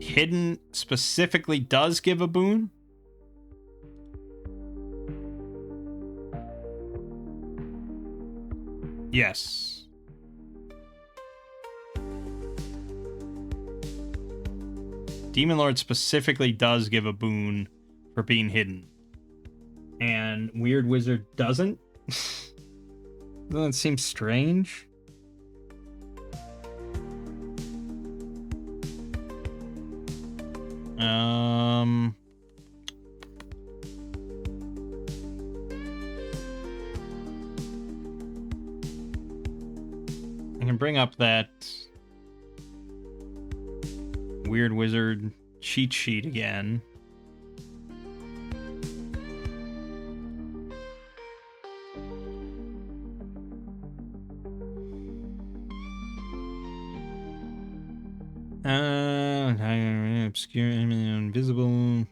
S1: hidden specifically does give a boon. Yes. Demon Lord specifically does give a boon for being hidden. And Weird Wizard doesn't? Doesn't it seem strange? I can bring up that weird wizard cheat sheet again. Obscure, invisible.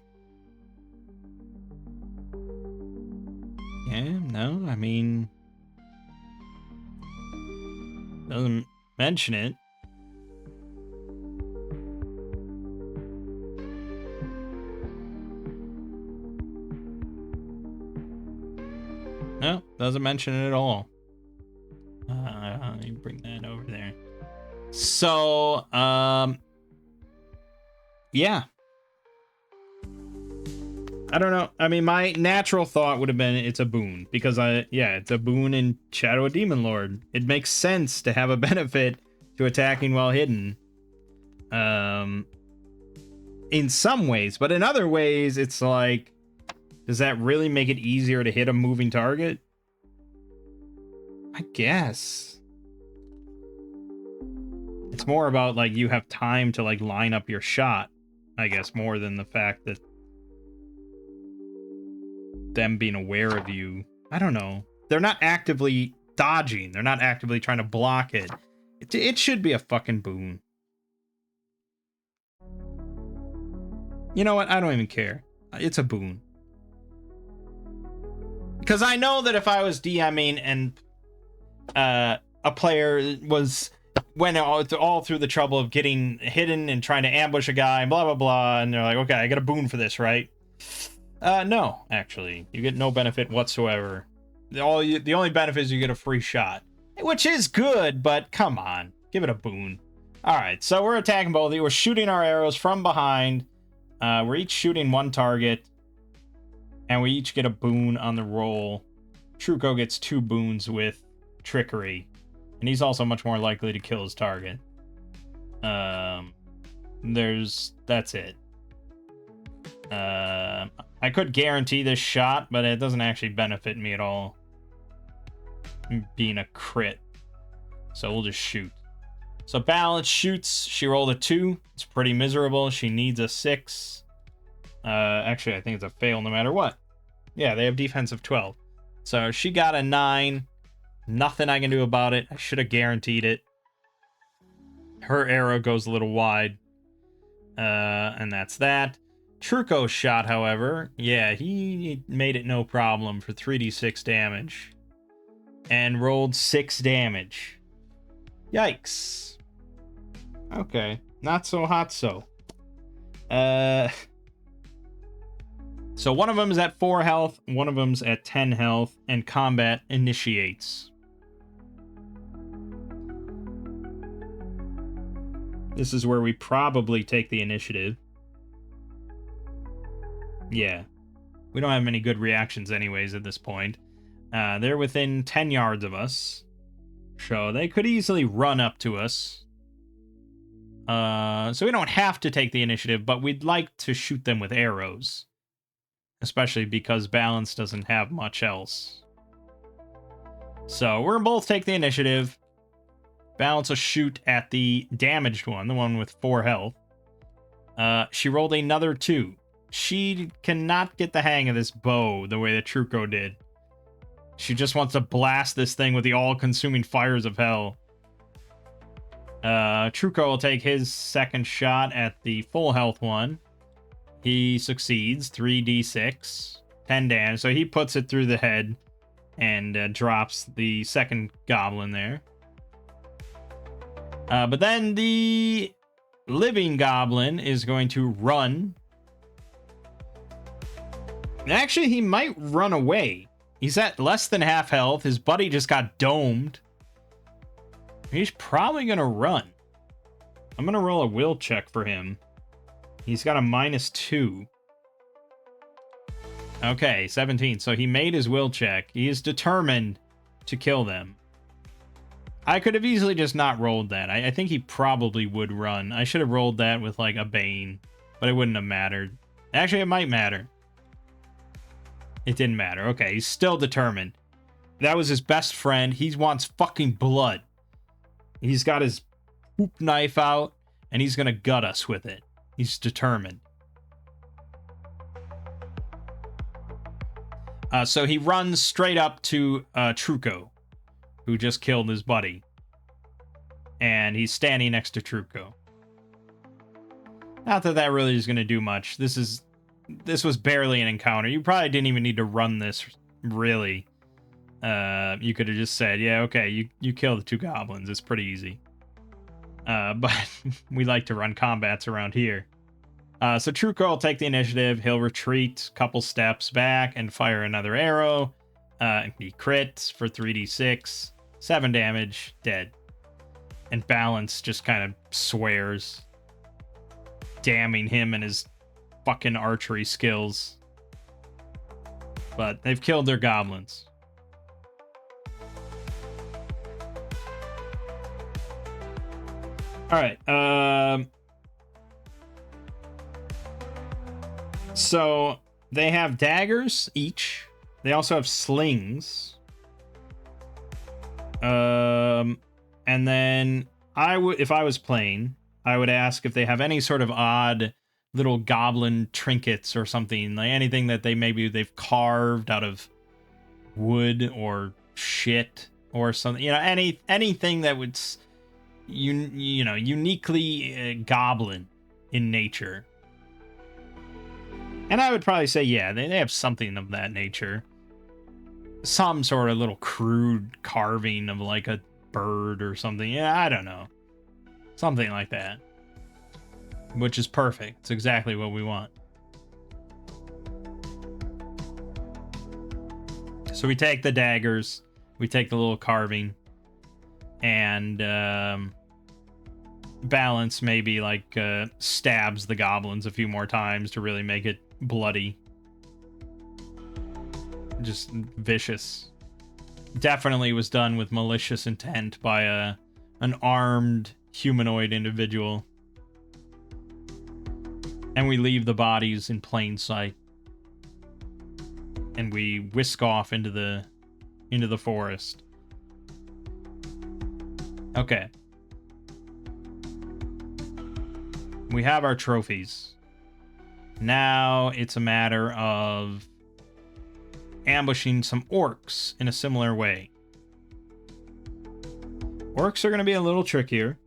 S1: Yeah, no, I mean, doesn't mention it. No, doesn't mention it at all. Let me bring that over there. So, yeah. I don't know. I mean, my natural thought would have been it's a boon because it's a boon in Shadow of Demon Lord. It makes sense to have a benefit to attacking while hidden. In some ways, but in other ways, it's like, does that really make it easier to hit a moving target? I guess. It's more about like you have time to like line up your shot, I guess, more than the fact that them being aware of you. I don't know. They're not actively dodging. They're not actively trying to block it. It should be a fucking boon. You know what? I don't even care. It's a boon. Because I know that if I was DMing and a player went all through the trouble of getting hidden and trying to ambush a guy and blah, blah, blah, and they're like, okay, I got a boon for this, right? No, actually. You get no benefit whatsoever. The only benefit is you get a free shot. Which is good, but come on. Give it a boon. Alright, so we're attacking both of you. We're shooting our arrows from behind. We're each shooting one target. And we each get a boon on the roll. Truco gets 2 boons with Trickery. And he's also much more likely to kill his target. That's it. I could guarantee this shot, but it doesn't actually benefit me at all. Being a crit. So we'll just shoot. So Balance shoots. She rolled a 2. It's pretty miserable. She needs a 6. Actually, I think it's a fail no matter what. Yeah, they have defense of 12. So she got a 9. Nothing I can do about it. I should have guaranteed it. Her arrow goes a little wide. And that's that. Truco's shot, however, yeah, he made it no problem for 3d6 damage. And rolled 6 damage. Yikes. Okay, not so hot so. So one of them is at 4 health, one of them's at 10 health, and combat initiates. This is where we probably take the initiative. Yeah. We don't have many good reactions anyways at this point. They're within 10 yards of us. So they could easily run up to us. So we don't have to take the initiative, but we'd like to shoot them with arrows. Especially because Balance doesn't have much else. So we're both take the initiative. Balance will shoot at the damaged one, the one with 4 health. She rolled another 2. She cannot get the hang of this bow the way that Truco did. She just wants to blast this thing with the all-consuming fires of hell. Truco will take his second shot at the full health one. He succeeds, 3d6, 10 damage. So he puts it through the head and drops the second goblin there. But then the living goblin is going to run. Actually, he might run away. He's at less than half health. His buddy just got domed. He's probably going to run. I'm going to roll a will check for him. He's got a -2. Okay, 17. So he made his will check. He is determined to kill them. I could have easily just not rolled that. I think he probably would run. I should have rolled that with like a Bane. but it wouldn't have mattered. Actually, it might matter. It didn't matter. Okay, he's still determined. That was his best friend. He wants fucking blood. He's got his hoop knife out, and he's gonna gut us with it. He's determined. So he runs straight up to Truco, who just killed his buddy. And he's standing next to Truco. Not that that really is going to do much. This was barely an encounter. You probably didn't even need to run this, really. You could have just said, yeah, okay, you kill the two goblins. It's pretty easy. But we like to run combats around here. So Truco will take the initiative. He'll retreat a couple steps back and fire another arrow. He crits for 3d6. 7 damage. Dead. And Balance just kind of swears, damning him and his fucking archery skills. But they've killed their goblins. Alright, so they have daggers each. They also have slings. And then if I was playing, I would ask if they have any sort of odd little goblin trinkets or something, like anything that they've carved out of wood or shit or something. You know, anything that would uniquely goblin in nature. And I would probably say, yeah, they have something of that nature. Some sort of little crude carving of like a bird or something. Yeah, I don't know. Something like that. Which is perfect. It's exactly what we want. So we take the daggers. We take the little carving. And Balance maybe like stabs the goblins a few more times to really make it bloody. Just vicious. Definitely was done with malicious intent by an armed humanoid individual. And we leave the bodies in plain sight. And we whisk off into the forest. Okay. We have our trophies. Now it's a matter of ambushing some orcs in a similar way. Orcs are going to be a little trickier.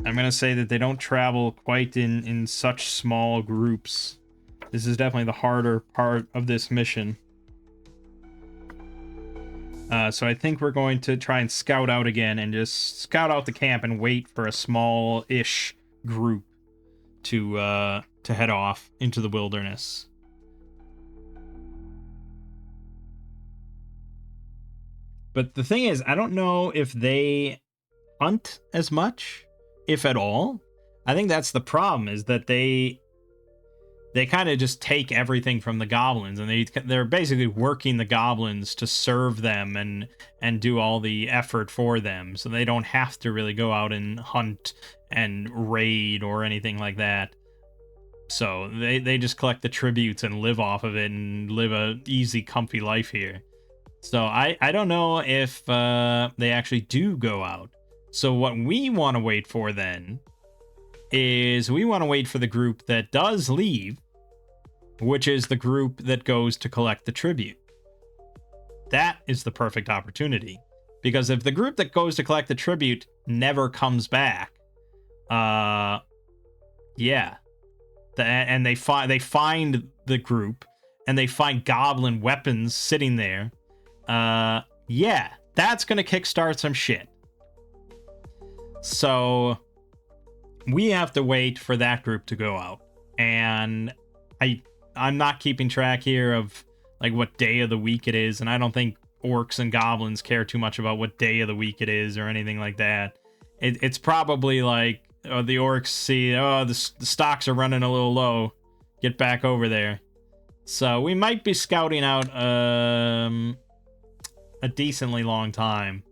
S1: I'm going to say that they don't travel quite in such small groups. This is definitely the harder part of this mission. So I think we're going to try and scout out again and just scout out the camp and wait for a small-ish group to head off into the wilderness. But the thing is, I don't know if they hunt as much, if at all. I think that's the problem, is that they kind of just take everything from the goblins, and they're basically working the goblins to serve them and do all the effort for them, so they don't have to really go out and hunt and raid or anything like that. So they just collect the tributes and live off of it and live a easy, comfy life here. So I don't know if they actually do go out. So what we want to wait for then is we want to wait for the group that does leave, which is the group that goes to collect the tribute. That is the perfect opportunity. Because if the group that goes to collect the tribute never comes back, yeah. And they find the group, and they find goblin weapons sitting there, yeah, that's gonna kickstart some shit. So we have to wait for that group to go out. And I'm not keeping track here of like what day of the week it is, and I don't think orcs and goblins care too much about what day of the week it is or anything like that. It's probably like, the orcs see, the stocks are running a little low, get back over there. So we might be scouting out a decently long time.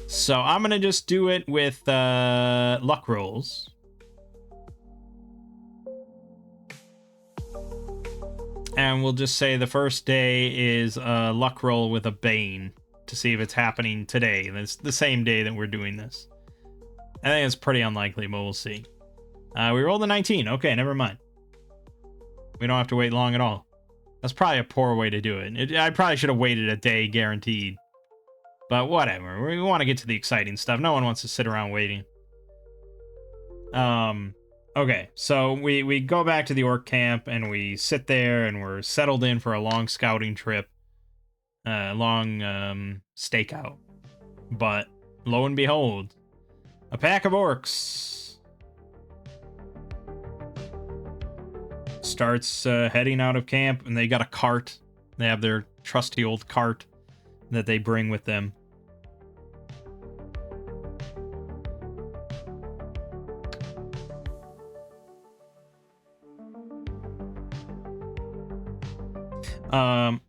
S1: So I'm going to just do it with luck rolls. And we'll just say the first day is a luck roll with a Bane to see if it's happening today. And it's the same day that we're doing this. I think it's pretty unlikely, but we'll see. We rolled a 19. Okay, never mind. We don't have to wait long at all. That's probably a poor way to do it. I probably should have waited a day, guaranteed. But whatever. We want to get to the exciting stuff. No one wants to sit around waiting. Okay, so we go back to the orc camp, and we sit there, and we're settled in for a long scouting trip. Long stakeout. But, lo and behold, a pack of orcs starts heading out of camp, and they got a cart. They have their trusty old cart that they bring with them.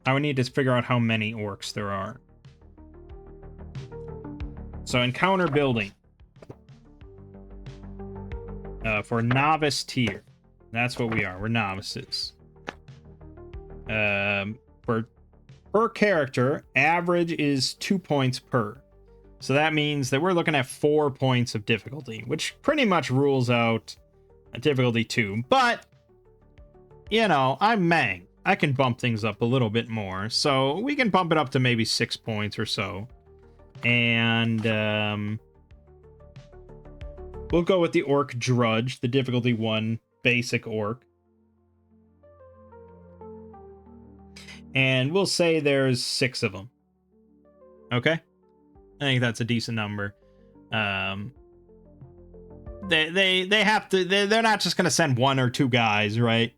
S1: I would need to figure out how many orcs there are. So encounter building. For novice tier. That's what we are. We're novices. For per character, average is 2 points per. So that means that we're looking at 4 points of difficulty, which pretty much rules out a difficulty 2. But, you know, I'm Mang. I can bump things up a little bit more. So we can bump it up to maybe 6 points or so. And we'll go with the Orc Drudge, the difficulty 1 basic orc. And we'll say there's 6 of them. Okay? I think that's a decent number. They have to, they're not just gonna send 1 or 2 guys, right?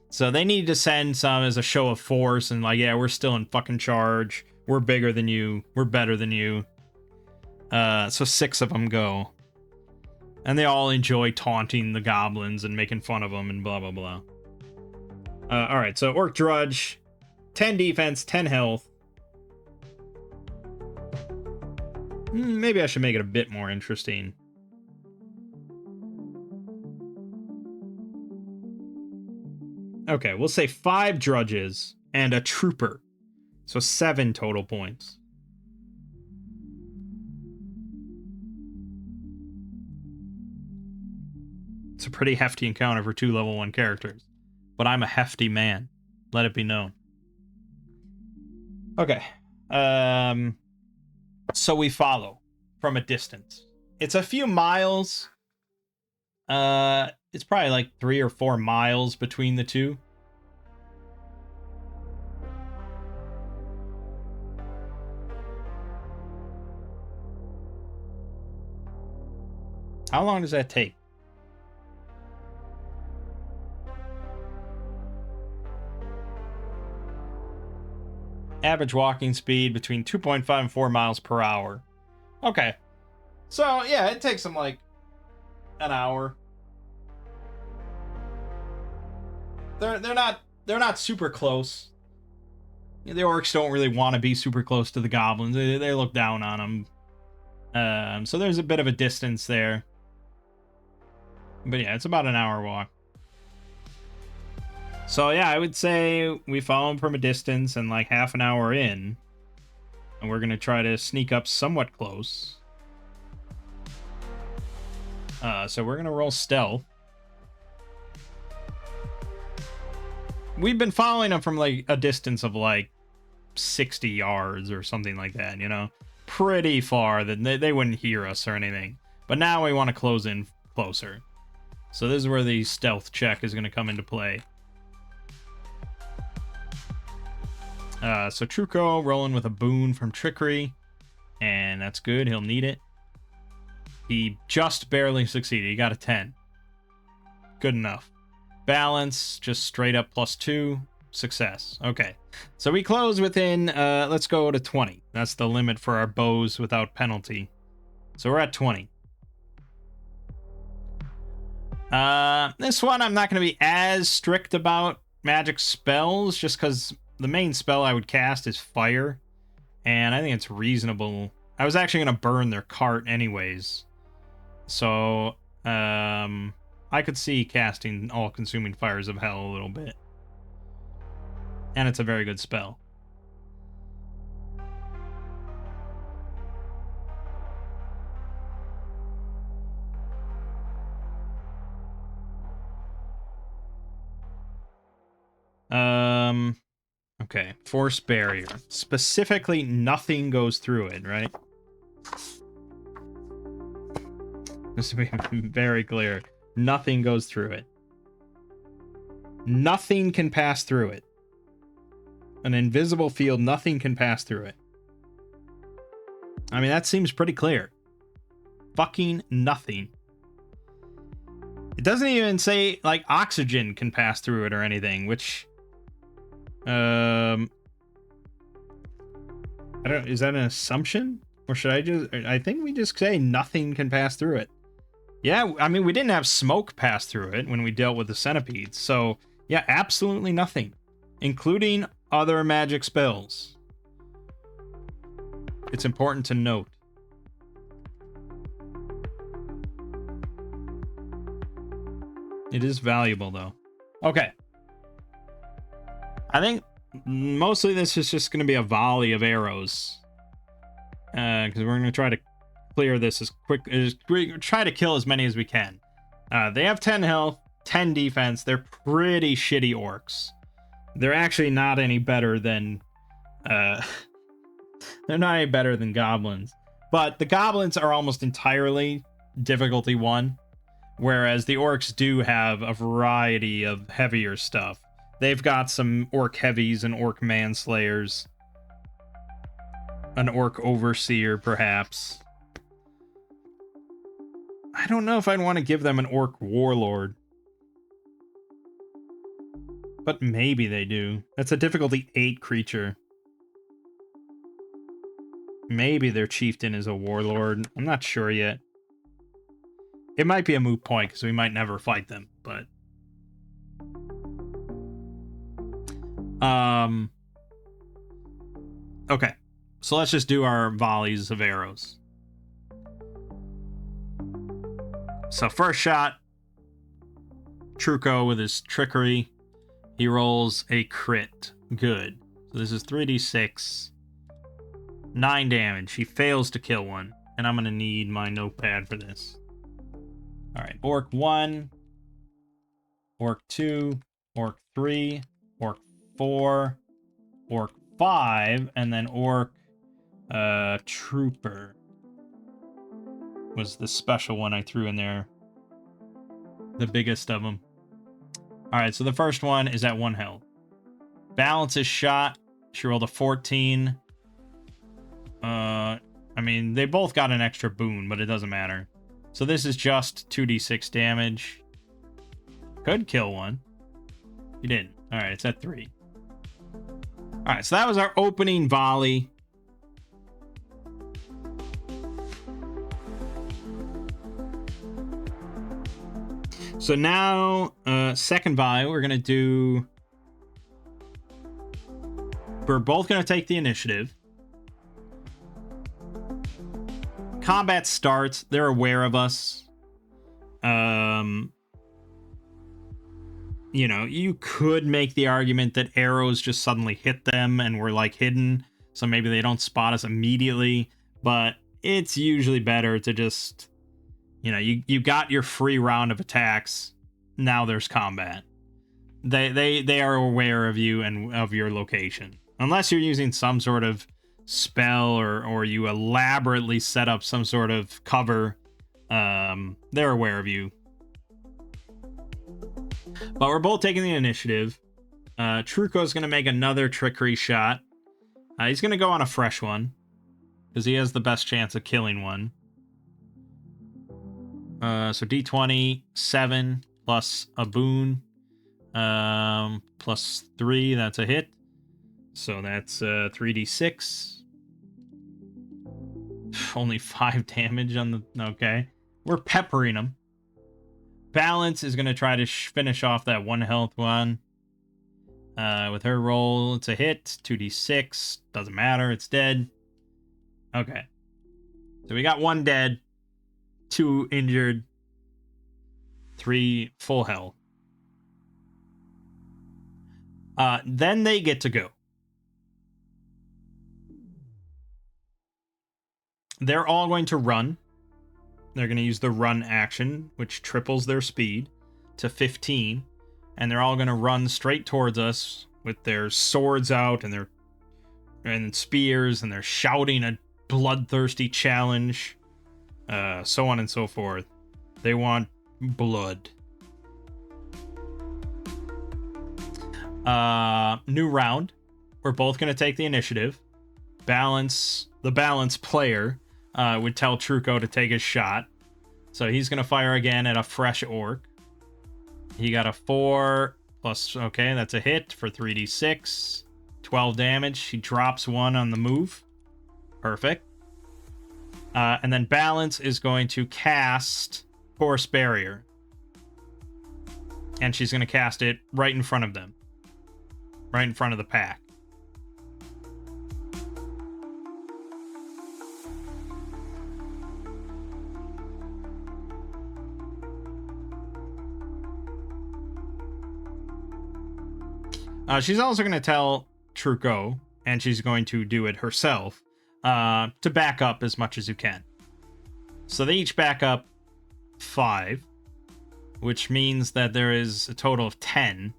S1: So they need to send some as a show of force and like, yeah, we're still in fucking charge. We're bigger than you. We're better than you. So 6 of them go. And they all enjoy taunting the goblins and making fun of them and blah, blah, blah. Alright, so Orc Drudge. 10 defense, 10 health. Maybe I should make it a bit more interesting. Okay, we'll say 5 drudges and a trooper. So 7 total points. It's a pretty hefty encounter for 2 level 1 characters. But I'm a hefty man. Let it be known. Okay. So we follow from a distance. It's a few miles. It's probably like 3 or 4 miles between the two. How long does that take? Average walking speed between 2.5 and 4 miles per hour. Okay. So, yeah, it takes them like an hour. They're not super close. The orcs don't really want to be super close to the goblins. They look down on them. So there's a bit of a distance there. But yeah, it's about an hour walk. So yeah, I would say we follow them from a distance and like half an hour in. And we're going to try to sneak up somewhat close. So we're going to roll stealth. We've been following them from like a distance of like 60 yards or something like that, you know? Pretty far that they wouldn't hear us or anything. But now we want to close in closer. So this is where the stealth check is going to come into play. So Truco rolling with a boon from Trickery. And that's good. He'll need it. He just barely succeeded. He got a 10. Good enough. Balance, just straight up +2. Success. Okay. So we close within, let's go to 20. That's the limit for our bows without penalty. So we're at 20. This one I'm not going to be as strict about magic spells, just because the main spell I would cast is fire. And I think it's reasonable I was actually going to burn their cart anyways. So, I could see casting All-Consuming Fires of Hell a little bit. And it's a very good spell. Okay. Force Barrier. Specifically, nothing goes through it, right? Just to be very clear. Nothing goes through it. Nothing can pass through it. An invisible field, nothing can pass through it. I mean, that seems pretty clear. Fucking nothing. It doesn't even say, like, oxygen can pass through it or anything, which... I don't... Is that an assumption? Or should I just... I think we just say nothing can pass through it. Yeah, I mean, we didn't have smoke pass through it when we dealt with the centipedes. So, yeah, absolutely nothing. Including other magic spells. It's important to note. It is valuable, though. Okay. I think mostly this is just going to be a volley of arrows. Because we're going to try to clear this as quick as... Try to kill as many as we can. They have 10 health, 10 defense. They're pretty shitty orcs. They're actually not any better than... they're not any better than goblins. But the goblins are almost entirely difficulty 1. Whereas the orcs do have a variety of heavier stuff. They've got some orc heavies and orc manslayers. An orc overseer, perhaps. I don't know if I'd want to give them an orc warlord. But maybe they do. That's a difficulty 8 creature. Maybe their chieftain is a warlord. I'm not sure yet. It might be a moot point, because we might never fight them, but... Okay. So let's just do our volleys of arrows. So first shot, Truco with his trickery. He rolls a crit. Good. So this is 3d6. 9 damage. He fails to kill one. And I'm going to need my notepad for this. Alright. Orc 1. Orc 2. Orc 3. Orc 4. Orc 5. And then Orc Trooper was the special one I threw in there. The biggest of them. Alright, so the first one is at 1 health. Balance is shot. She rolled a 14. I mean, they both got an extra boon, but it doesn't matter. So this is just 2d6 damage. Could kill one. He didn't. Alright, it's at 3. Alright, so that was our opening volley. So now, second volley, we're going to do... We're both going to take the initiative. Combat starts. They're aware of us. You know, you could make the argument that arrows just suddenly hit them and we're like hidden, so maybe they don't spot us immediately, but it's usually better to just, you know, you got your free round of attacks. Now there's combat. They are aware of you and of your location. Unless you're using some sort of spell or you elaborately set up some sort of cover, they're aware of you. But we're both taking the initiative. Truco's going to make another trickery shot. He's going to go on a fresh one, because he has the best chance of killing one. So d20, 7, plus a boon. Plus 3, that's a hit. So that's 3d6. Only 5 damage on the... Okay. We're peppering him. Balance is going to try to finish off that 1 health one. With her roll, it's a hit. 2d6. Doesn't matter. It's dead. Okay. So we got 1 dead, 2 injured, 3 full health. Then they get to go. They're all going to run. They're going to use the run action, which triples their speed to 15. And they're all going to run straight towards us with their swords out and spears, and they're shouting a bloodthirsty challenge, so on and so forth. They want blood. New round. We're both going to take the initiative. The balance player would tell Truco to take his shot. So he's going to fire again at a fresh orc. He got a 4 plus, okay, that's a hit for 3d6. 12 damage. He drops 1 on the move. Perfect. And then Balance is going to cast Force Barrier. And she's going to cast it right in front of them. Right in front of the pack. She's also going to tell Truco, and she's going to do it herself, to back up as much as you can. So they each back up 5, which means that there is a total of 10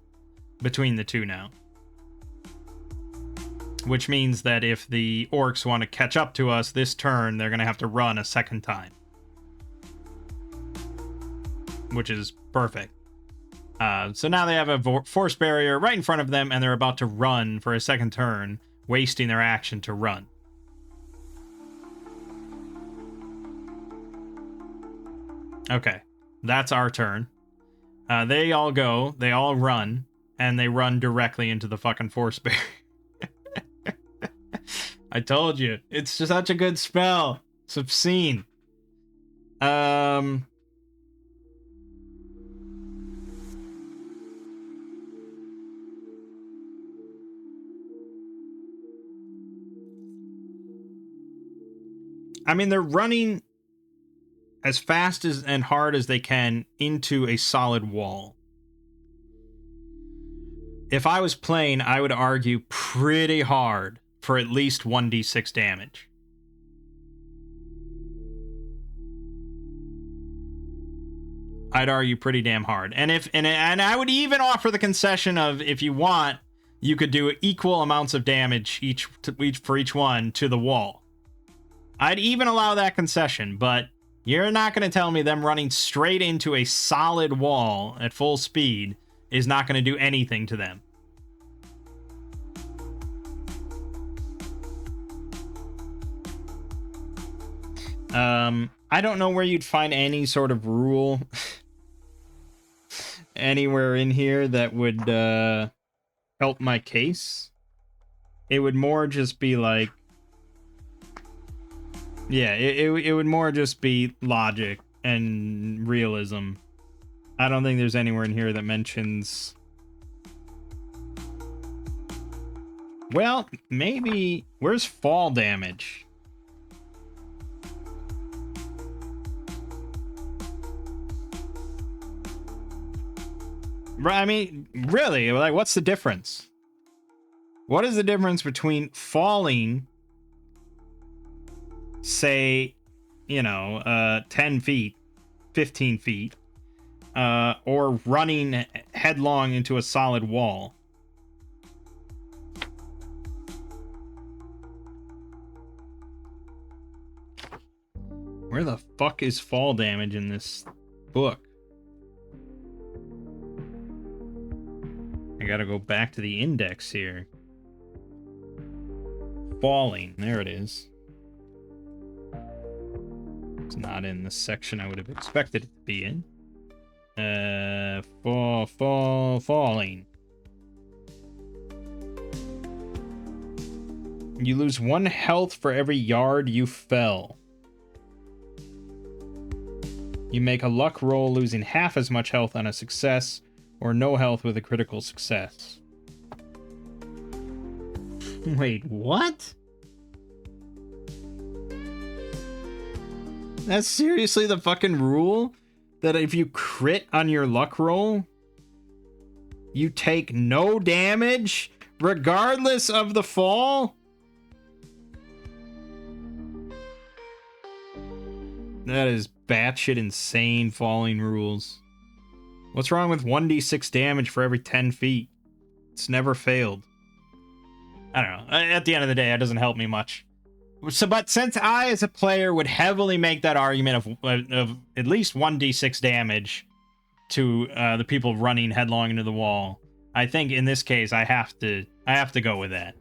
S1: between the two now. Which means that if the orcs want to catch up to us this turn, they're going to have to run a second time. Which is perfect. So now they have a force barrier right in front of them, and they're about to run for a second turn, wasting their action to run. Okay, that's our turn. They all go, they all run, and they run directly into the fucking force barrier. I told you, it's just such a good spell. It's obscene. I mean, they're running as fast as and hard as they can into a solid wall. If I was playing, I would argue pretty hard for at least 1d6 damage. I'd argue pretty damn hard. And I would even offer the concession of, if you want, you could do equal amounts of damage for each one to the wall. I'd even allow that concession, but you're not going to tell me them running straight into a solid wall at full speed is not going to do anything to them. I don't know where you'd find any sort of rule anywhere in here that would help my case. It would more just be like, yeah, it would more just be logic and realism. I don't think there's anywhere in here that mentions... Well, maybe... Where's fall damage? I mean, really, like, what's the difference? What is the difference between falling, say, 10 feet, 15 feet, or running headlong into a solid wall? Where the fuck is fall damage in this book? I gotta go back to the index here. Falling, there it is. It's not in the section I would have expected it to be in. Falling. You lose 1 health for every yard you fell. You make a luck roll, losing half as much health on a success, or no health with a critical success. Wait, what? That's seriously the fucking rule? That if you crit on your luck roll, you take no damage regardless of the fall? That is batshit insane falling rules. What's wrong with 1d6 damage for every 10 feet? It's never failed. I don't know. At the end of the day, that doesn't help me much. So, but since I, as a player, would heavily make that argument of at least 1d6 damage to the people running headlong into the wall, I think in this case I have to go with that.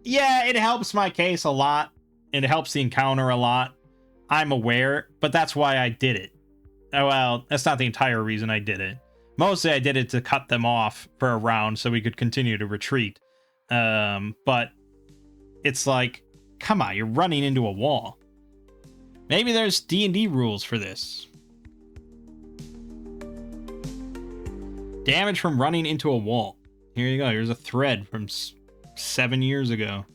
S1: Yeah, it helps my case a lot. It helps the encounter a lot. I'm aware, but that's why I did it. Well, that's not the entire reason I did it. Mostly I did it to cut them off for a round so we could continue to retreat. But it's like, come on, you're running into a wall. Maybe there's D&D rules for this. Damage from running into a wall. Here you go. Here's a thread from 7 years ago.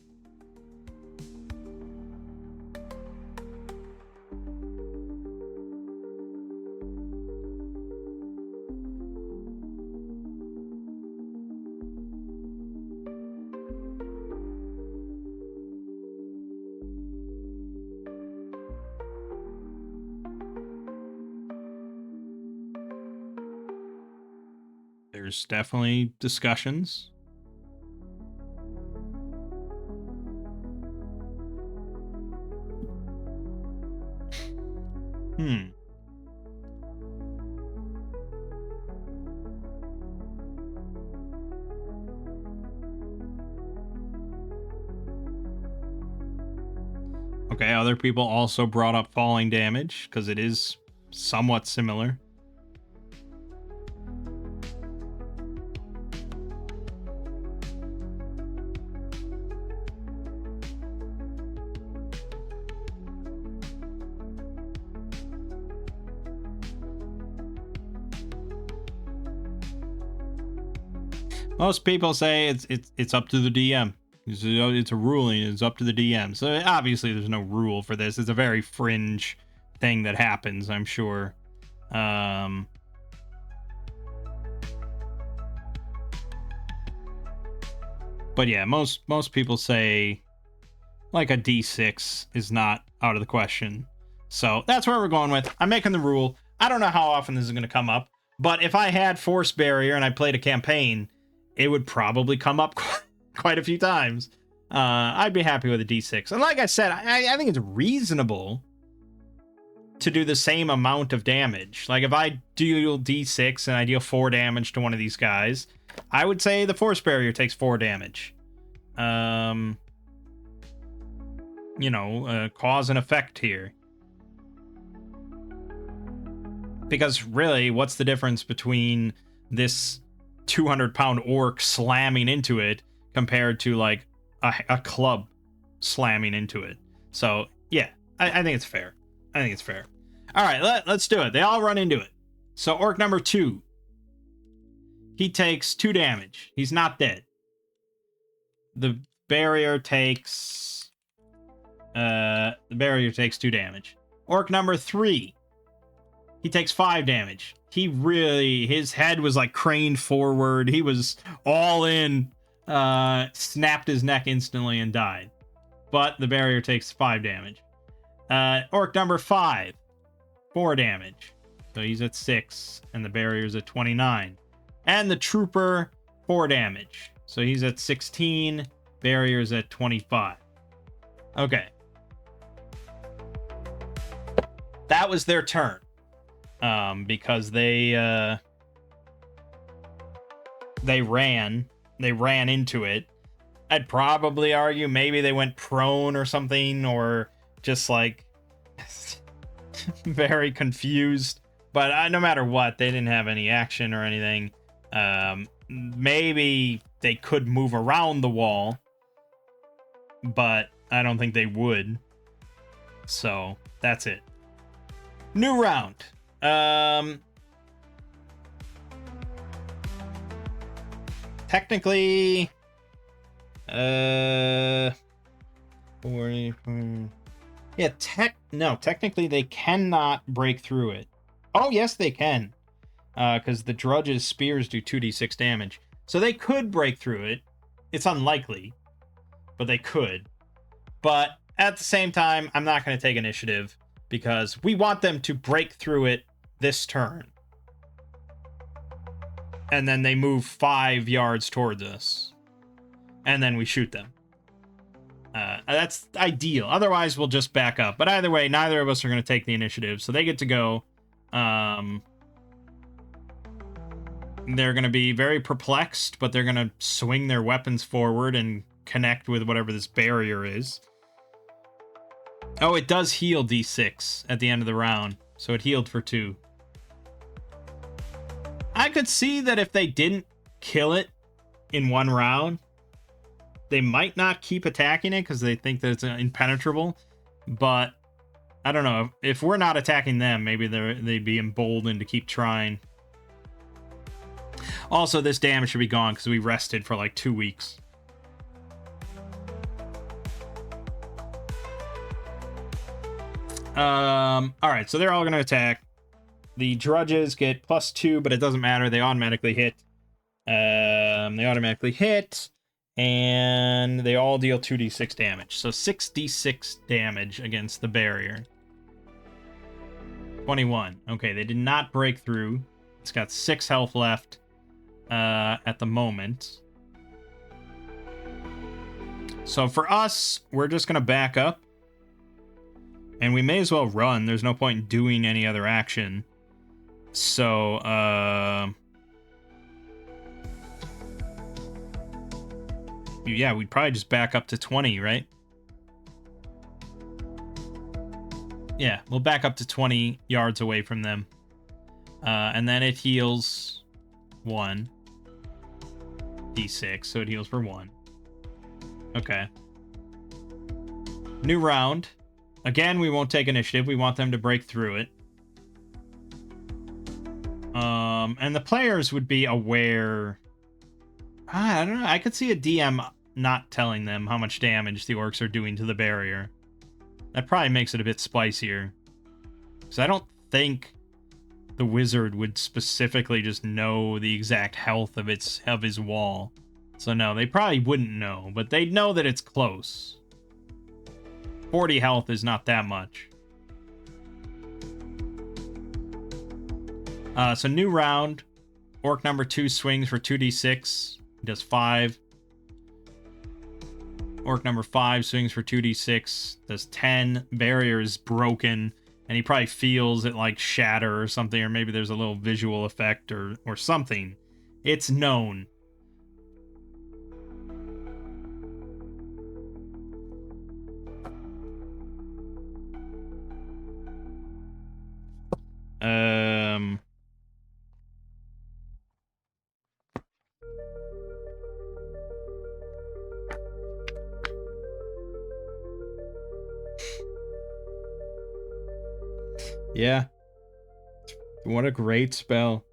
S1: There's definitely discussions. Okay, other people also brought up falling damage, because it is somewhat similar. Most people say it's up to the DM. It's a ruling. It's up to the DM. So obviously there's no rule for this. It's a very fringe thing that happens, I'm sure. But yeah, most people say like a D6 is not out of the question. So that's where we're going with. I'm making the rule. I don't know how often this is going to come up, but if I had Force Barrier and I played a campaign, it would probably come up quite a few times. I'd be happy with a D6. And like I said, I think it's reasonable to do the same amount of damage. Like if I deal D6 and I deal 4 damage to one of these guys, I would say the Force Barrier takes 4 damage. Cause and effect here. Because really, what's the difference between this 200-pound orc slamming into it compared to like a club slamming into it? So yeah, I think it's fair. All right, let's do it. They all run into it. So orc number 2, he takes 2 damage. He's not dead. The barrier takes 2 damage. Orc number 3, he takes 5 damage. His head was like craned forward. He was all in, snapped his neck instantly and died. But the barrier takes 5 damage. Orc number 5, 4 damage. So he's at 6, and the barrier's at 29. And the trooper, 4 damage. So he's at 16, barrier's at 25. Okay. That was their turn. Because they ran into it. I'd probably argue maybe they went prone or something, or just like very confused. But no matter what, they didn't have any action or anything. Maybe they could move around the wall, but I don't think they would. So that's it. New round. Technically, 40, Yeah, no, technically they cannot break through it. Oh, yes, they can. Because the Drudge's spears do 2d6 damage. So they could break through it. It's unlikely, but they could. But at the same time, I'm not going to take initiative because we want them to break through it this turn. And then they move 5 yards towards us. And then we shoot them. That's ideal. Otherwise, we'll just back up. But either way, neither of us are going to take the initiative. So they get to go. They're going to be very perplexed, but they're going to swing their weapons forward and connect with whatever this barrier is. Oh, it does heal D6 at the end of the round. So it healed for 2. I could see that if they didn't kill it in one round, they might not keep attacking it because they think that it's impenetrable. But I don't know. If we're not attacking them, maybe they'd be emboldened to keep trying. Also, this damage should be gone because we rested for like 2 weeks. Alright, so they're all going to attack. The Drudges get +2, but it doesn't matter. They automatically hit. And they all deal 2d6 damage. So 6d6 damage against the barrier. 21. Okay, they did not break through. It's got 6 health left at the moment. So for us, we're just going to back up. And we may as well run. There's no point in doing any other action. So, yeah, we'd probably just back up to 20, right? Yeah, we'll back up to 20 yards away from them. And then it heals 1 d6, so it heals for 1. Okay. New round. Again, we won't take initiative. We want them to break through it. And the players would be aware. I don't know. I could see a DM not telling them how much damage the orcs are doing to the barrier. That probably makes it a bit spicier. Because I don't think the wizard would specifically just know the exact health of his wall. So no, they probably wouldn't know, but they'd know that it's close. 40 health is not that much. So new round. Orc number 2 swings for 2d6. He does 5. Orc number 5 swings for 2d6. Does 10. Barrier is broken. And he probably feels it like shatter or something. Or maybe there's a little visual effect or something. It's known. Yeah. What a great spell.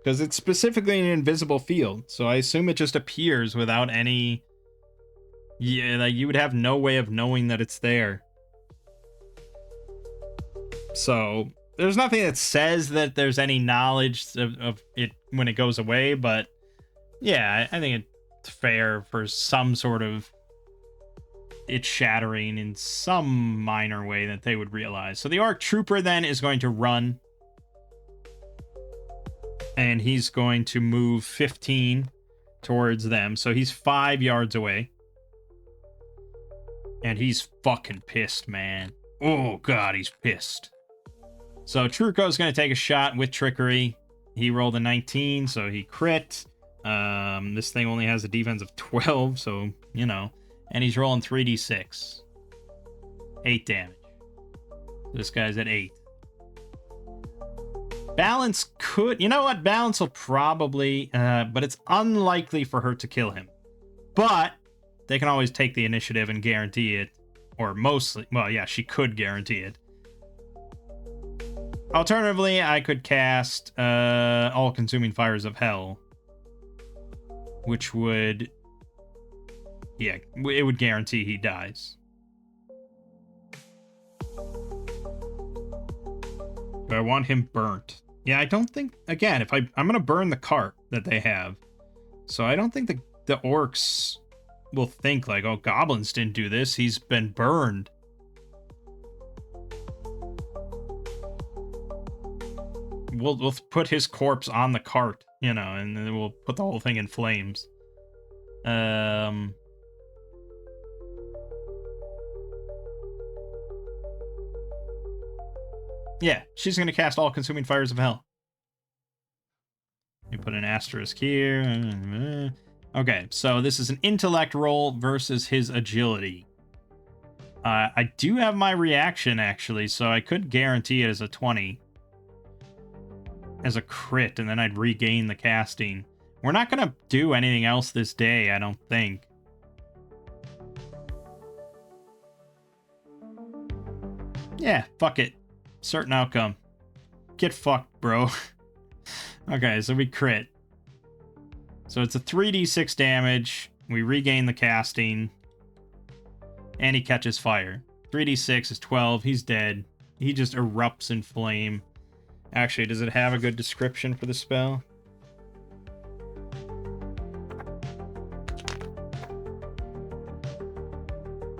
S1: Because it's specifically an invisible field, so I assume it just appears without any... Yeah, like you would have no way of knowing that it's there. So, there's nothing that says that there's any knowledge of it when it goes away, but yeah, I think it's fair for some sort of it shattering in some minor way that they would realize. So the Arc Trooper then is going to run. And he's going to move 15 towards them. So he's 5 yards away. And he's fucking pissed, man. Oh, God, he's pissed. So Truco's going to take a shot with Trickery. He rolled a 19, so he crit. This thing only has a defense of 12, so, you know. And he's rolling 3d6. 8 damage. This guy's at 8. Balance could... You know what? Balance will probably... but it's unlikely for her to kill him. But they can always take the initiative and guarantee it. Or mostly... Well, yeah, she could guarantee it. Alternatively, I could cast All-Consuming Fires of Hell. Which would... Yeah, it would guarantee he dies. But I want him burnt. Yeah, I don't think... Again, if I'm going to burn the cart that they have. So I don't think the orcs will think like, oh, goblins didn't do this. He's been burned. We'll put his corpse on the cart, you know, and then we'll put the whole thing in flames. Yeah, she's going to cast all-consuming fires of hell. You put an asterisk here. Okay, so this is an intellect roll versus his agility. I do have my reaction, actually, so I could guarantee it as a 20. As a crit, and then I'd regain the casting. We're not going to do anything else this day, I don't think. Yeah, fuck it. Certain outcome. Get fucked, bro. Okay, so we crit. So it's a 3d6 damage. We regain the casting. And he catches fire. 3d6 is 12. He's dead. He just erupts in flame. Actually, does it have a good description for the spell?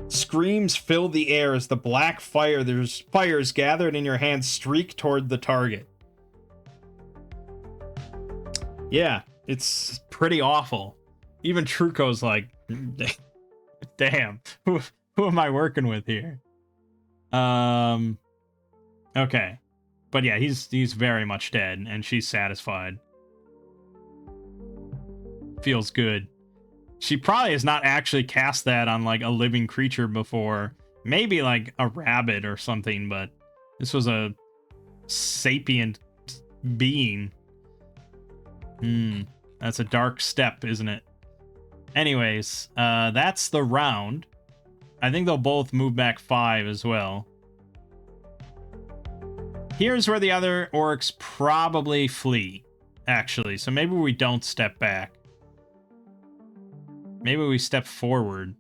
S1: Screams fill the air as the black fires gathered in your hands streak toward the target. Yeah, it's pretty awful. Even Truco's like, damn, who am I working with here? Okay. But yeah, he's very much dead, and she's satisfied. Feels good. She probably has not actually cast that on, like, a living creature before. Maybe, like, a rabbit or something, but this was a sapient being. That's a dark step, isn't it? Anyways, that's the round. I think they'll both move back 5 as well. Here's where the other orcs probably flee, actually. So maybe we don't step back. Maybe we step forward.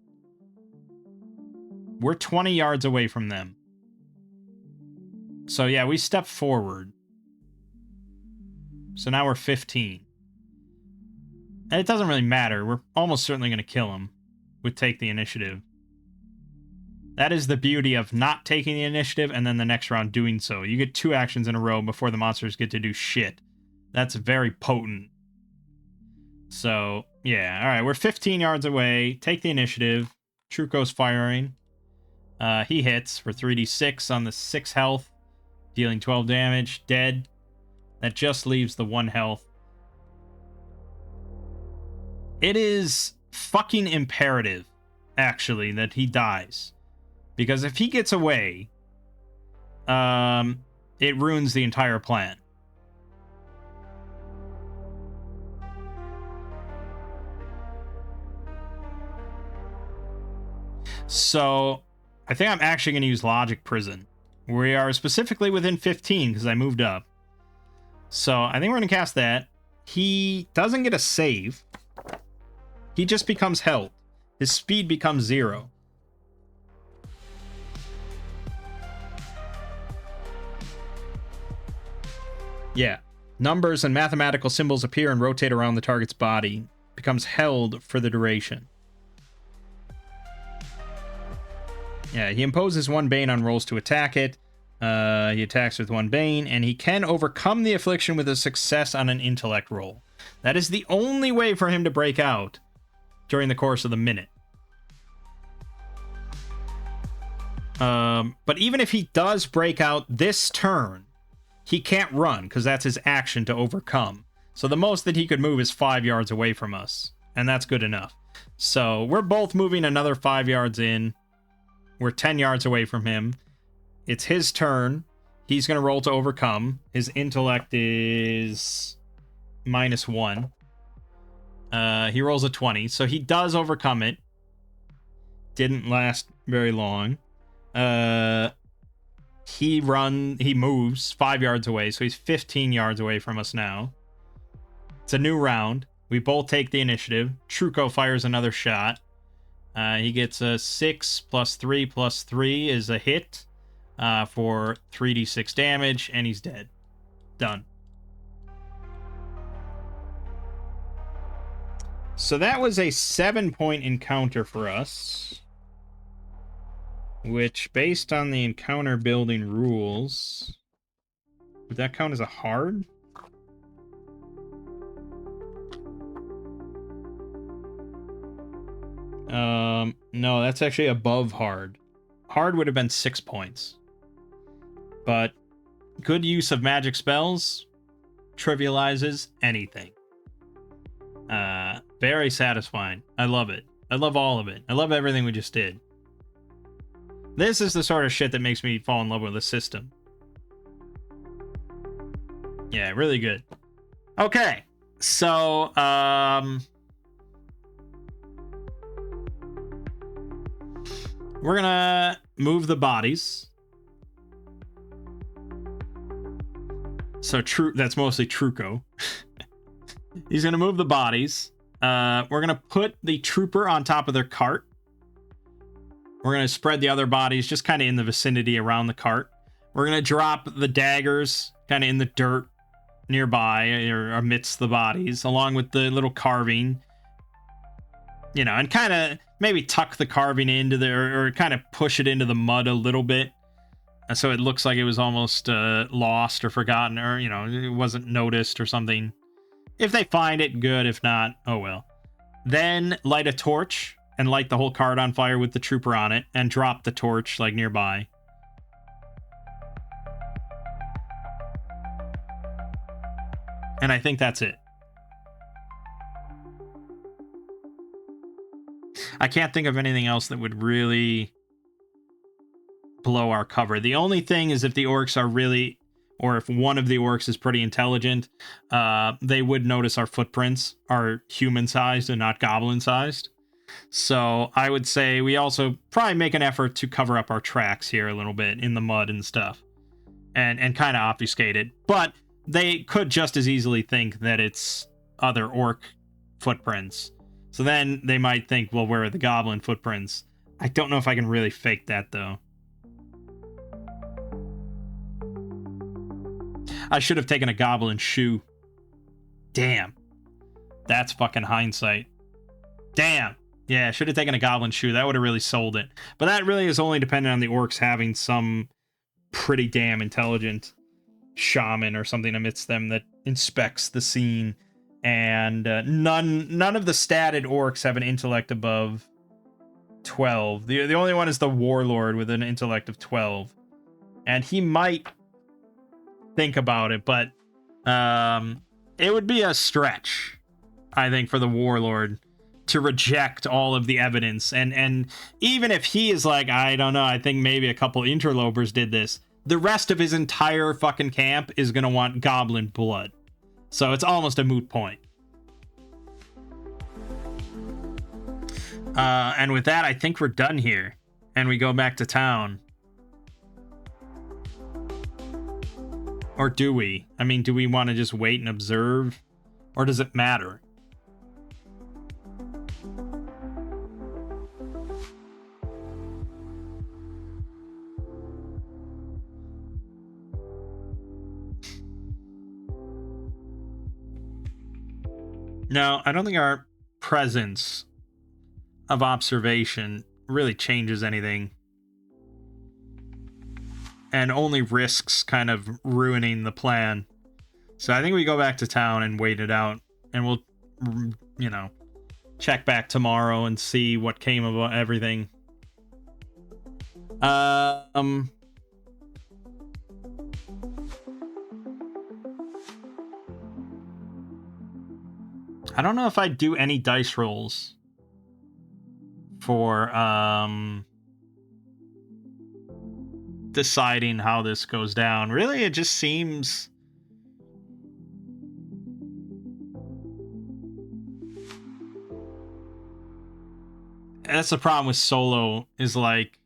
S1: We're 20 yards away from them. So yeah, we step forward. So now we're 15. And it doesn't really matter. We're almost certainly going to kill him with take the initiative. That is the beauty of not taking the initiative and then the next round doing so. You get 2 actions in a row before the monsters get to do shit. That's very potent. So, yeah. Alright, we're 15 yards away. Take the initiative. Truco's firing. He hits for 3d6 on the 6 health. Dealing 12 damage. Dead. That just leaves the 1 health. It is fucking imperative, actually, that he dies. Because if he gets away, it ruins the entire plan. So, I think I'm actually going to use Logic Prison. We are specifically within 15 because I moved up. So, I think we're going to cast that. He doesn't get a save. He just becomes held. His speed becomes 0. Yeah. Numbers and mathematical symbols appear and rotate around the target's body. Becomes held for the duration. Yeah, he imposes 1 Bane on rolls to attack it. He attacks with 1 Bane, and he can overcome the affliction with a success on an intellect roll. That is the only way for him to break out during the course of the minute. But even if he does break out this turn, he can't run, because that's his action to overcome. So the most that he could move is 5 yards away from us, and that's good enough. So we're both moving another 5 yards in. We're 10 yards away from him. It's his turn. He's going to roll to overcome. His intellect is -1. He rolls a 20, so he does overcome it. Didn't last very long. He moves 5 yards away, so he's 15 yards away from us now. It's a new round. We both take the initiative. Truco fires another shot. He gets a 6 + 3 + 3 is a hit. for 3d6 damage, and he's dead. Done. So that was a 7-point encounter for us, which, based on the encounter building rules, would that count as a hard? No, that's actually above hard. Hard would have been 6 points. But good use of magic spells trivializes anything. Very satisfying. I love it. I love all of it. I love everything we just did. This is the sort of shit that makes me fall in love with the system. Yeah, really good. Okay, so, we're gonna move the bodies. So that's mostly Truco. He's gonna move the bodies. We're gonna put the trooper on top of their cart. We're gonna spread the other bodies just kind of in the vicinity around the cart. We're gonna drop the daggers kind of in the dirt nearby or amidst the bodies, along with the little carving. You know, and kind of maybe tuck the carving into or kind of push it into the mud a little bit, so it looks like it was almost lost or forgotten, or, you know, it wasn't noticed or something. If they find it, good. If not, oh well. Then light a torch and light the whole cart on fire with the trooper on it, and drop the torch like nearby. And I think that's it. I can't think of anything else that would really blow our cover. The only thing is if the orcs are really, or if one of the orcs is pretty intelligent, they would notice our footprints are human-sized and not goblin-sized. So I would say we also probably make an effort to cover up our tracks here a little bit in the mud and stuff, and kind of obfuscate it. But they could just as easily think that it's other orc footprints. So then they might think, well, where are the goblin footprints? I don't know if I can really fake that, though. I should have taken a goblin shoe. Damn. That's fucking hindsight. Damn. Yeah, I should have taken a goblin shoe. That would have really sold it. But that really is only dependent on the orcs having some pretty damn intelligent shaman or something amidst them that inspects the scene. And none of the statted orcs have an intellect above 12. The only one is the warlord with an intellect of 12. And he might think about it, but it would be a stretch, I think, for the warlord to reject all of the evidence. And even if he is like, I don't know, I think maybe a couple interlopers did this, the rest of his entire fucking camp is going to want goblin blood. So it's almost a moot point. And with that, I think we're done here. And we go back to town. Or do we? I mean, do we want to just wait and observe? Or does it matter? No, I don't think our presence of observation really changes anything. And only risks kind of ruining the plan. So I think we go back to town and wait it out. And we'll, you know, check back tomorrow and see what came of everything. I don't know if I'd do any dice rolls for deciding how this goes down. Really, it just seems that's the problem with solo, is like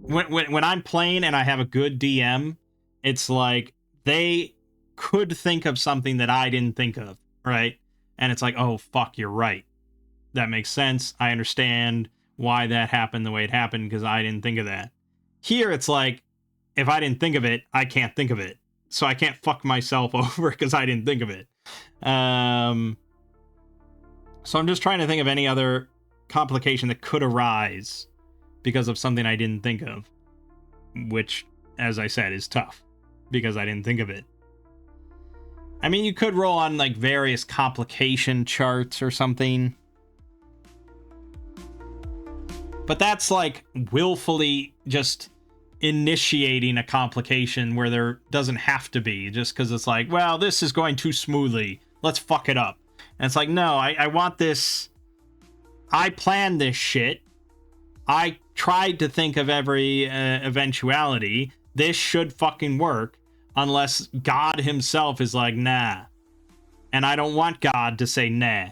S1: when I'm playing and I have a good DM, it's like they could think of something that I didn't think of, right? And it's like, oh fuck, you're right. That makes sense. I understand why that happened the way it happened because I didn't think of that. Here, it's like, if I didn't think of it, I can't think of it. So I can't fuck myself over because I didn't think of it. So I'm just trying to think of any other complication that could arise because of something I didn't think of. Which, as I said, is tough because I didn't think of it. I mean, you could roll on like various complication charts or something. But that's like willfully just initiating a complication where there doesn't have to be, just because it's like, well, this is going too smoothly, let's fuck it up. And it's like, no, I want this. I planned this shit. I tried to think of every eventuality. This should fucking work, unless God himself is like, nah. And I don't want God to say nah.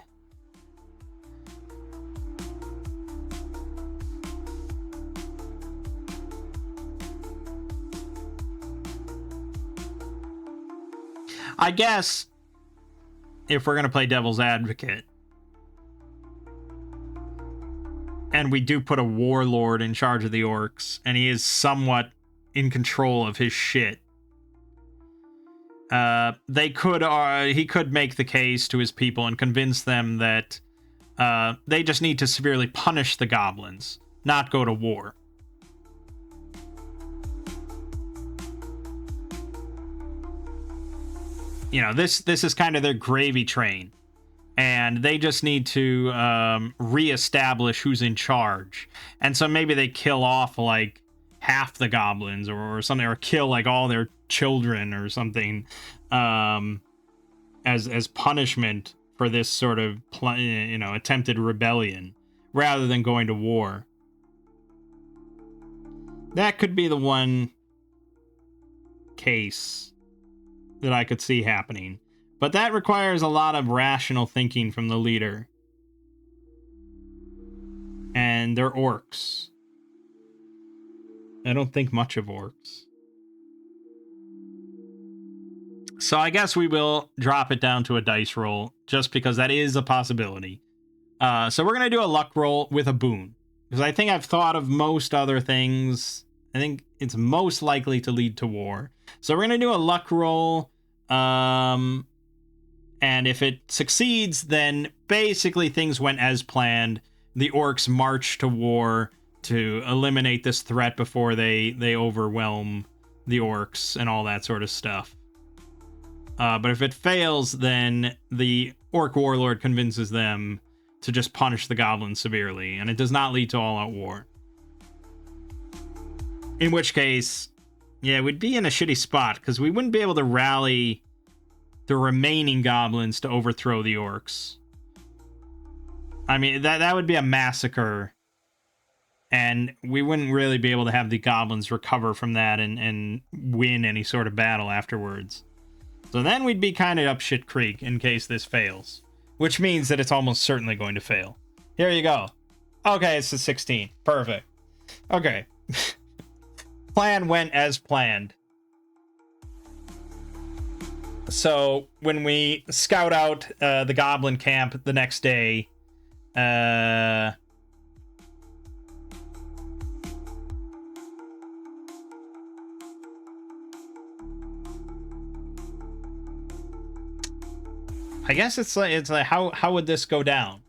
S1: I guess, if we're going to play devil's advocate, and we do put a warlord in charge of the orcs, and he is somewhat in control of his shit, he could make the case to his people and convince them that they just need to severely punish the goblins, not go to war. You know, this is kind of their gravy train, and they just need to reestablish who's in charge. And so maybe they kill off like half the goblins or something, or kill like all their children or something, as punishment for this sort of attempted rebellion, rather than going to war. That could be the one case that I could see happening. But that requires a lot of rational thinking from the leader. And they're orcs. I don't think much of orcs. So I guess we will drop it down to a dice roll, just because that is a possibility. So we're going to do a luck roll with a boon, because I think I've thought of most other things. I think it's most likely to lead to war. So we're going to do a luck roll, and if it succeeds, then basically things went as planned. The orcs march to war to eliminate this threat before they overwhelm the orcs and all that sort of stuff. But if it fails, then the orc warlord convinces them to just punish the goblins severely, and it does not lead to all-out war. In which case, yeah, we'd be in a shitty spot, because we wouldn't be able to rally the remaining goblins to overthrow the orcs. I mean, that would be a massacre, and we wouldn't really be able to have the goblins recover from that and win any sort of battle afterwards. So then we'd be kind of up shit creek in case this fails, which means that it's almost certainly going to fail. Here you go. Okay, it's the 16. Perfect. Okay. Plan went as planned. So when we scout out the goblin camp the next day, I guess it's like how would this go down?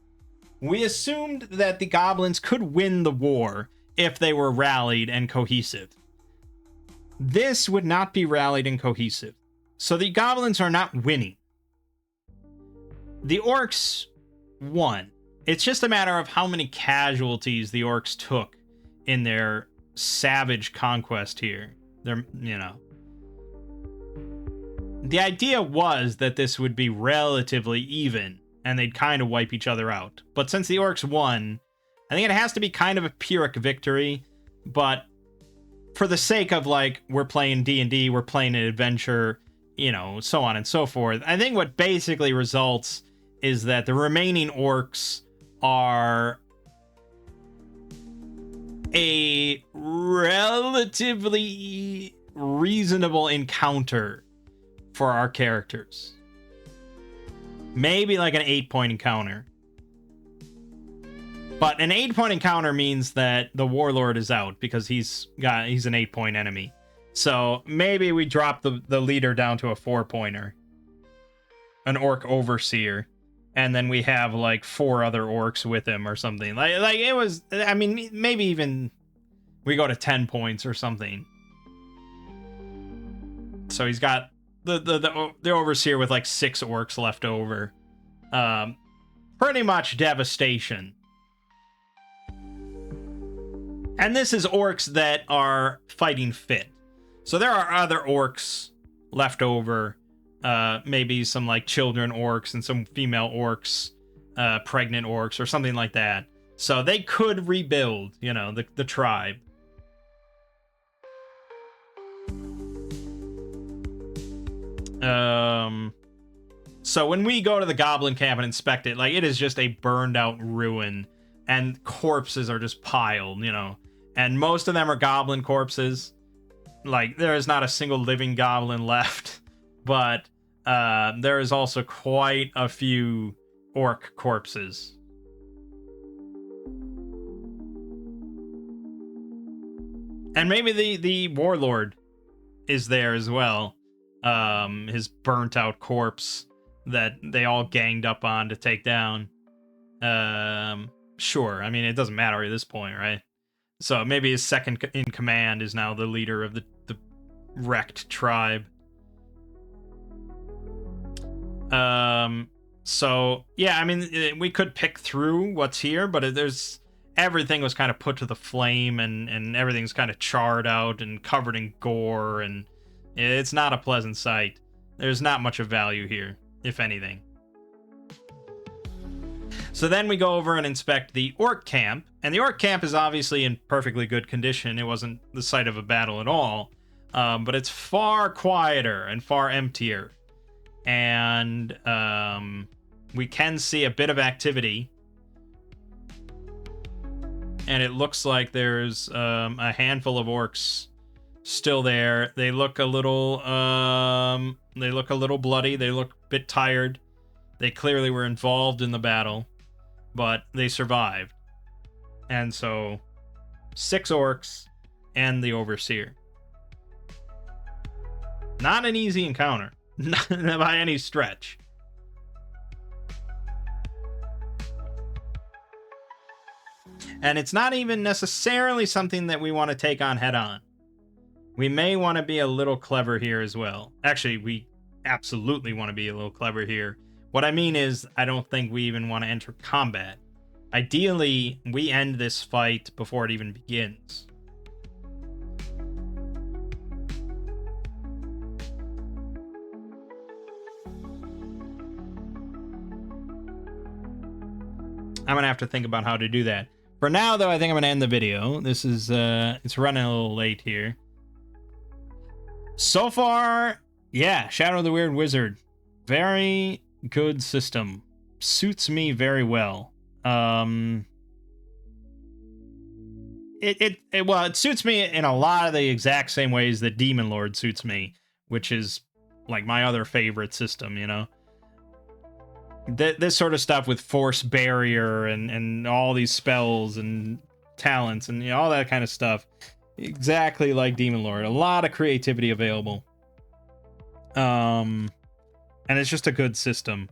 S1: We assumed that the goblins could win the war if they were rallied and cohesive. This would not be rallied and cohesive. So the goblins are not winning. The orcs won. It's just a matter of how many casualties the orcs took in their savage conquest here. The idea was that this would be relatively even, and they'd kind of wipe each other out. But since the orcs won, I think it has to be kind of a Pyrrhic victory, but for the sake of, like, we're playing D&D, we're playing an adventure, so on and so forth, I think what basically results is that the remaining orcs are a relatively reasonable encounter for our characters. Maybe like an 8-point encounter. But an 8-point encounter means that the warlord is out because he's an 8-point enemy. So maybe we drop the leader down to a 4-pointer, an orc overseer, and then we have like 4 other orcs with him or something. Like it was. I mean, maybe even we go to 10 points or something. So he's got the overseer with like 6 orcs left over. Pretty much devastation. And this is orcs that are fighting fit. So there are other orcs left over. Maybe some like children orcs and some female orcs, pregnant orcs or something like that. So they could rebuild, you know, the tribe. So when we go to the goblin camp and inspect it, like, it is just a burned out ruin and corpses are just piled, you know, and most of them are goblin corpses. Like, there is not a single living goblin left, but there is also quite a few orc corpses. And maybe the warlord is there as well. His burnt out corpse that they all ganged up on to take down. Sure. I mean, it doesn't matter at this point, right? So maybe his second in command is now the leader of the wrecked tribe. So yeah, I mean, we could pick through what's here, but everything was kind of put to the flame, and everything's kind of charred out and covered in gore, and it's not a pleasant sight. There's not much of value here, if anything. So then we go over and inspect the orc camp, and the orc camp is obviously in perfectly good condition. It wasn't the site of a battle at all, but it's far quieter and far emptier. And we can see a bit of activity. And it looks like there's a handful of orcs still there. They look a little bloody. They look a bit tired. They clearly were involved in the battle, but they survived. And so 6 orcs and the overseer. Not an easy encounter, not by any stretch. And it's not even necessarily something that we want to take on head on. We may want to be a little clever here as well. Actually, we absolutely want to be a little clever here. What I mean is, I don't think we even want to enter combat. Ideally, we end this fight before it even begins. I'm going to have to think about how to do that. For now, though, I think I'm going to end the video. This is, it's running a little late here. So far, yeah, Shadow of the Weird Wizard. Very good system. Suits me very well. It suits me in a lot of the exact same ways that Demon Lord suits me, which is like my other favorite system, you know? This sort of stuff with Force Barrier and all these spells and talents and, you know, all that kind of stuff. Exactly like Demon Lord. A lot of creativity available. And it's just a good system.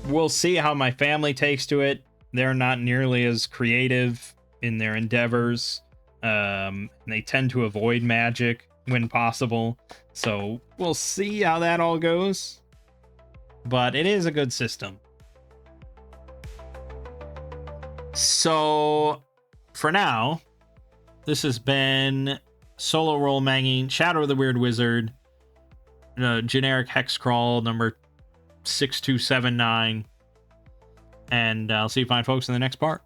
S1: We'll see how my family takes to it. They're not nearly as creative in their endeavors. They tend to avoid magic when possible. So we'll see how that all goes. But it is a good system. So for now, this has been Solo Roll Mangging, Shadow of the Weird Wizard, generic Hexcrawl number 6279. And I'll see you fine folks in the next part.